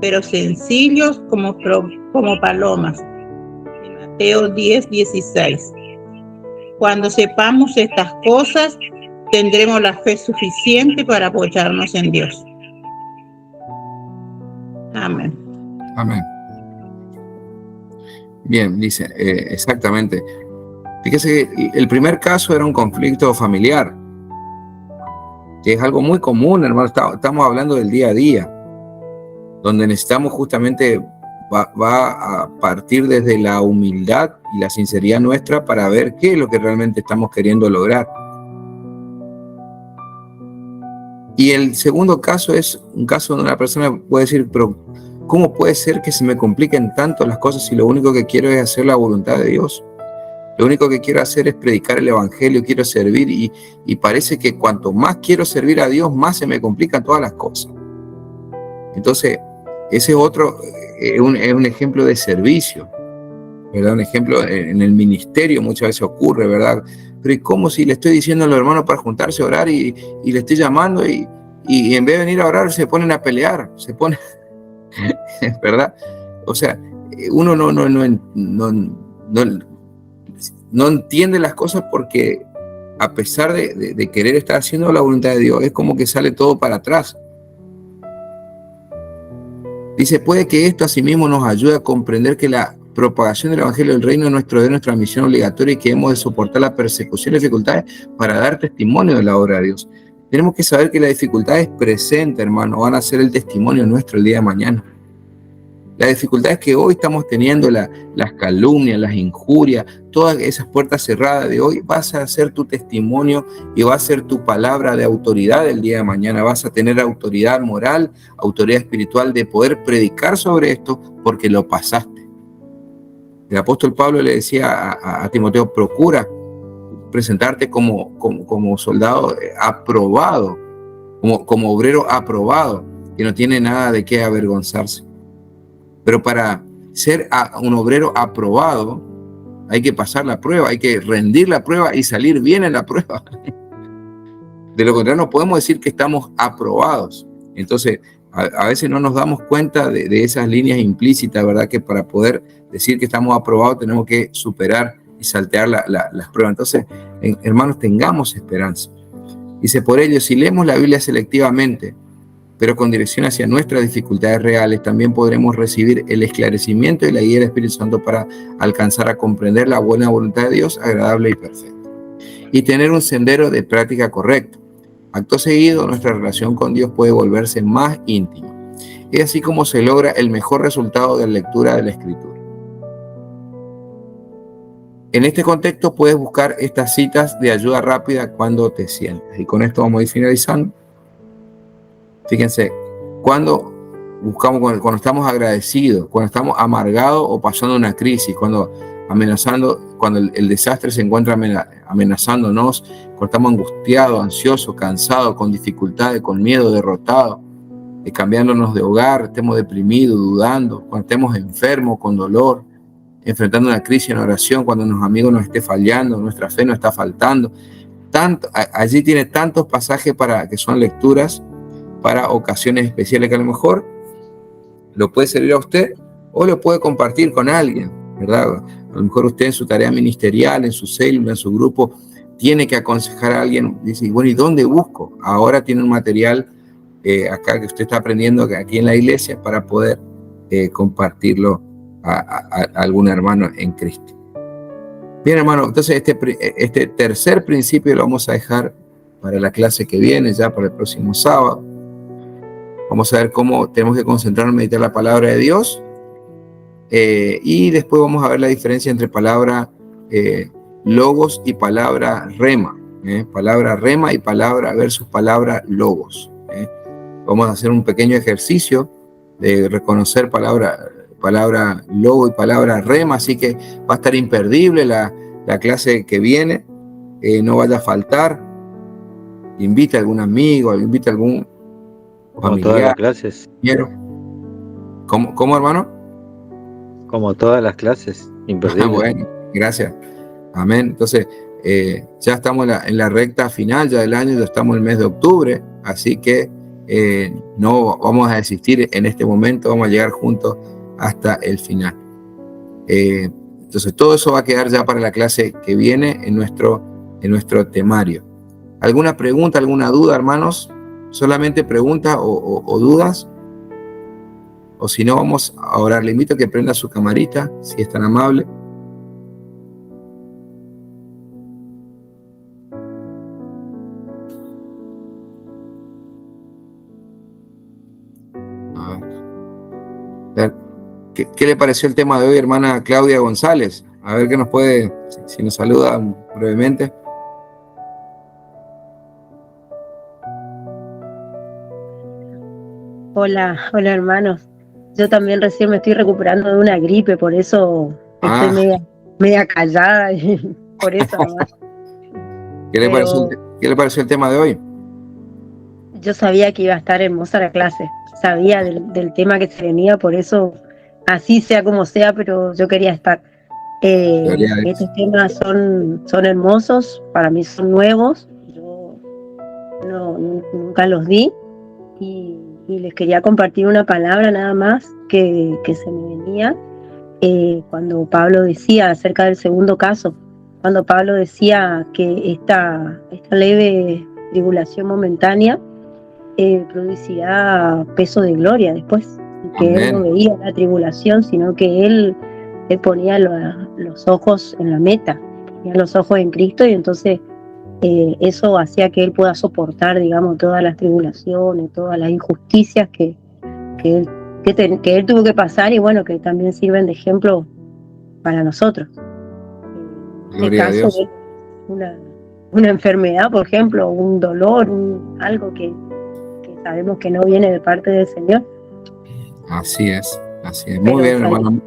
pero sencillos como palomas. Mateo 10:16. Cuando sepamos estas cosas, tendremos la fe suficiente para apoyarnos en Dios. Amén. Amén. Bien, dice, exactamente. Fíjese que el primer caso era un conflicto familiar, que es algo muy común, hermano. Estamos hablando del día a día, donde necesitamos justamente, va a partir desde la humildad y la sinceridad nuestra para ver qué es lo que realmente estamos queriendo lograr. Y el segundo caso es un caso donde una persona puede decir, pero ¿cómo puede ser que se me compliquen tanto las cosas si lo único que quiero es hacer la voluntad de Dios? Lo único que quiero hacer es predicar el Evangelio, quiero servir y parece que cuanto más quiero servir a Dios, más se me complican todas las cosas. Entonces, ese es otro, es un ejemplo de servicio, ¿verdad? Un ejemplo en el ministerio muchas veces ocurre, ¿verdad? Pero ¿y cómo si le estoy diciendo a los hermanos para juntarse a orar y le estoy llamando y en vez de venir a orar se ponen a pelear, ¿verdad? O sea, uno no entiende las cosas porque a pesar de querer estar haciendo la voluntad de Dios, es como que sale todo para atrás. Dice, puede que esto asimismo nos ayude a comprender que la propagación del Evangelio del Reino de nuestra misión obligatoria y que hemos de soportar la persecución y dificultades para dar testimonio de la obra de Dios. Tenemos que saber que las dificultades presentes, hermano, van a ser el testimonio nuestro el día de mañana. Las dificultades que hoy estamos teniendo, las calumnias, las injurias, todas esas puertas cerradas de hoy, vas a ser tu testimonio y va a ser tu palabra de autoridad el día de mañana. Vas a tener autoridad moral, autoridad espiritual de poder predicar sobre esto porque lo pasaste. El apóstol Pablo le decía a Timoteo, procura presentarte como soldado aprobado, como obrero aprobado, que no tiene nada de qué avergonzarse. Pero para ser un obrero aprobado, hay que pasar la prueba, hay que rendir la prueba y salir bien en la prueba. De lo contrario, no podemos decir que estamos aprobados. Entonces, a veces no nos damos cuenta de esas líneas implícitas, ¿verdad? Que para poder decir que estamos aprobados tenemos que superar y saltear las pruebas. Entonces, hermanos, tengamos esperanza. Dice, por ello, si leemos la Biblia selectivamente, pero con dirección hacia nuestras dificultades reales, también podremos recibir el esclarecimiento y la guía del Espíritu Santo para alcanzar a comprender la buena voluntad de Dios, agradable y perfecta. Y tener un sendero de práctica correcta. Acto seguido, nuestra relación con Dios puede volverse más íntima. Es así como se logra el mejor resultado de la lectura de la Escritura. En este contexto puedes buscar estas citas de ayuda rápida cuando te sientas. Y con esto vamos a ir finalizando. Fíjense, cuando estamos agradecidos, cuando estamos amargados o pasando una crisis, cuando el desastre se encuentra amenazándonos, cuando estamos angustiados, ansiosos, cansados, con dificultades, con miedo, derrotados, cambiándonos de hogar, estemos deprimidos, dudando, cuando estemos enfermos, con dolor, enfrentando una crisis en oración, cuando nuestros amigos nos esté fallando, nuestra fe nos está faltando. Allí tiene tantos pasajes que son lecturas para ocasiones especiales que a lo mejor lo puede servir a usted o lo puede compartir con alguien, ¿verdad? A lo mejor usted en su tarea ministerial, en su célula, en su grupo, tiene que aconsejar a alguien. Dice, bueno, ¿y dónde busco? Ahora tiene un material acá que usted está aprendiendo aquí en la iglesia para poder compartirlo a algún hermano en Cristo. Bien, hermano, entonces este tercer principio lo vamos a dejar para la clase que viene, ya para el próximo sábado. Vamos a ver cómo tenemos que concentrarnos en meditar la palabra de Dios y después vamos a ver la diferencia entre palabra logos y palabra rema. Palabra rema y palabra versus palabra logos. Vamos a hacer un pequeño ejercicio de reconocer palabra logo y palabra rema, así que va a estar imperdible la clase que viene. No vaya a faltar. Invita a algún amigo, invita a algún como todas las clases. ¿Cómo, hermano? Como todas las clases, imperdible. Bueno, gracias. Amén. Entonces, ya estamos en la recta final ya del año, ya estamos en el mes de octubre, así que no vamos a desistir en este momento, vamos a llegar juntos hasta el final. Entonces, todo eso va a quedar ya para la clase que viene en nuestro temario. ¿Alguna pregunta, alguna duda, hermanos? ¿Solamente preguntas o dudas? O si no, vamos a orar. Le invito a que prenda su camarita, si es tan amable. A ver. ¿Qué le pareció el tema de hoy, hermana Claudia González? A ver qué nos puede, si nos saluda brevemente. Hola hermanos. Yo también recién me estoy recuperando de una gripe, por eso estoy media callada y por eso nomás. ¿Qué le pareció el tema de hoy? Yo sabía que iba a estar hermosa la clase, sabía del tema que se venía, por eso así sea como sea, pero yo quería estar. Estos temas son hermosos, para mí son nuevos, yo nunca los di y les quería compartir una palabra nada más que se me venía cuando Pablo decía acerca del segundo caso, cuando Pablo decía que esta leve tribulación momentánea producirá peso de gloria después, y que Amén. Él no veía la tribulación, sino que él él ponía los ojos en la meta, ponía los ojos en Cristo, y entonces eso hacía que él pueda soportar, digamos, todas las tribulaciones, todas las injusticias que él tuvo que pasar, y bueno, que también sirven de ejemplo para nosotros. En este caso, una enfermedad, por ejemplo, un dolor, algo que sabemos que no viene de parte del Señor. Así es. Muy bien, hermana.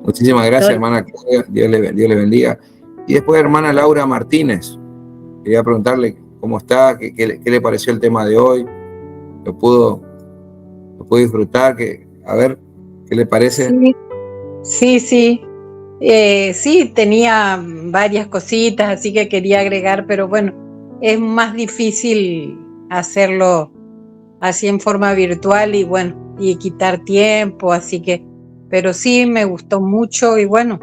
Muchísimas gracias, hermana. Dios le bendiga. Y después, hermana Laura Martínez, quería preguntarle cómo está, qué le pareció el tema de hoy. ¿Lo pudo disfrutar? A ver, ¿qué le parece? Sí. Sí, tenía varias cositas, así que quería agregar, pero bueno, es más difícil hacerlo así en forma virtual y bueno, y quitar tiempo, así que, pero sí me gustó mucho y bueno,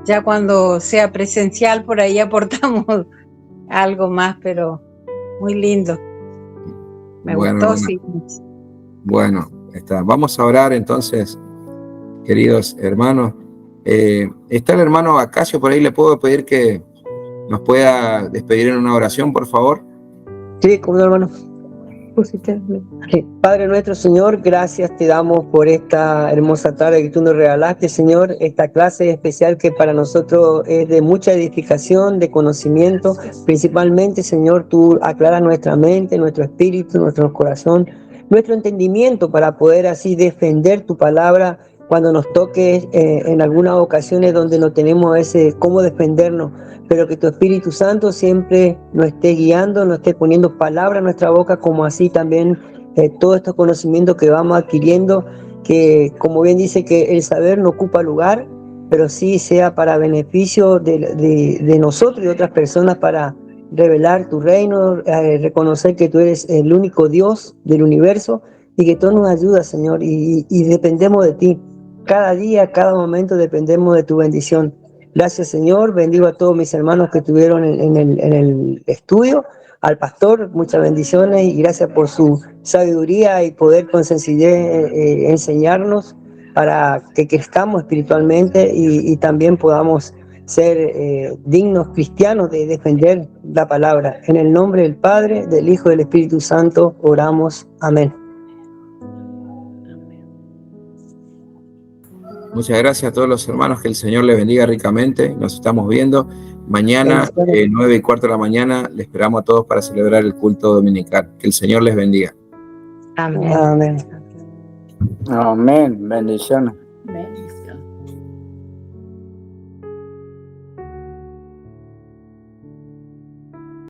ya cuando sea presencial por ahí aportamos algo más, pero muy lindo. Me gustó, sí. Bueno, está. Vamos a orar entonces, queridos hermanos. Está el hermano Acacio por ahí, le puedo pedir que nos pueda despedir en una oración, por favor. Sí, como no, hermano. Padre nuestro, Señor, gracias te damos por esta hermosa tarde que tú nos regalaste, Señor, esta clase especial que para nosotros es de mucha edificación, de conocimiento. Principalmente, Señor, tú aclaras nuestra mente, nuestro espíritu, nuestro corazón, nuestro entendimiento para poder así defender tu palabra cuando nos toque en algunas ocasiones donde no tenemos cómo defendernos, pero que tu Espíritu Santo siempre nos esté guiando, nos esté poniendo palabras en nuestra boca, como así también todos estos conocimientos que vamos adquiriendo, que como bien dice que el saber no ocupa lugar, pero sí sea para beneficio de nosotros y de otras personas, para revelar tu reino, reconocer que tú eres el único Dios del universo y que todo nos ayuda, Señor, y dependemos de ti. Cada día, cada momento dependemos de tu bendición. Gracias, Señor. Bendigo a todos mis hermanos que estuvieron en el estudio, al pastor, muchas bendiciones y gracias por su sabiduría y poder con sencillez enseñarnos para que crezcamos espiritualmente y también podamos ser dignos cristianos de defender la palabra. En el nombre del Padre, del Hijo y del Espíritu Santo oramos. Amén. Muchas gracias a todos los hermanos, que el Señor les bendiga ricamente. Nos estamos viendo mañana, 9:15 de la mañana. Les esperamos a todos para celebrar el culto dominical. Que el Señor les bendiga. Amén. Amén. Amén. Bendiciones.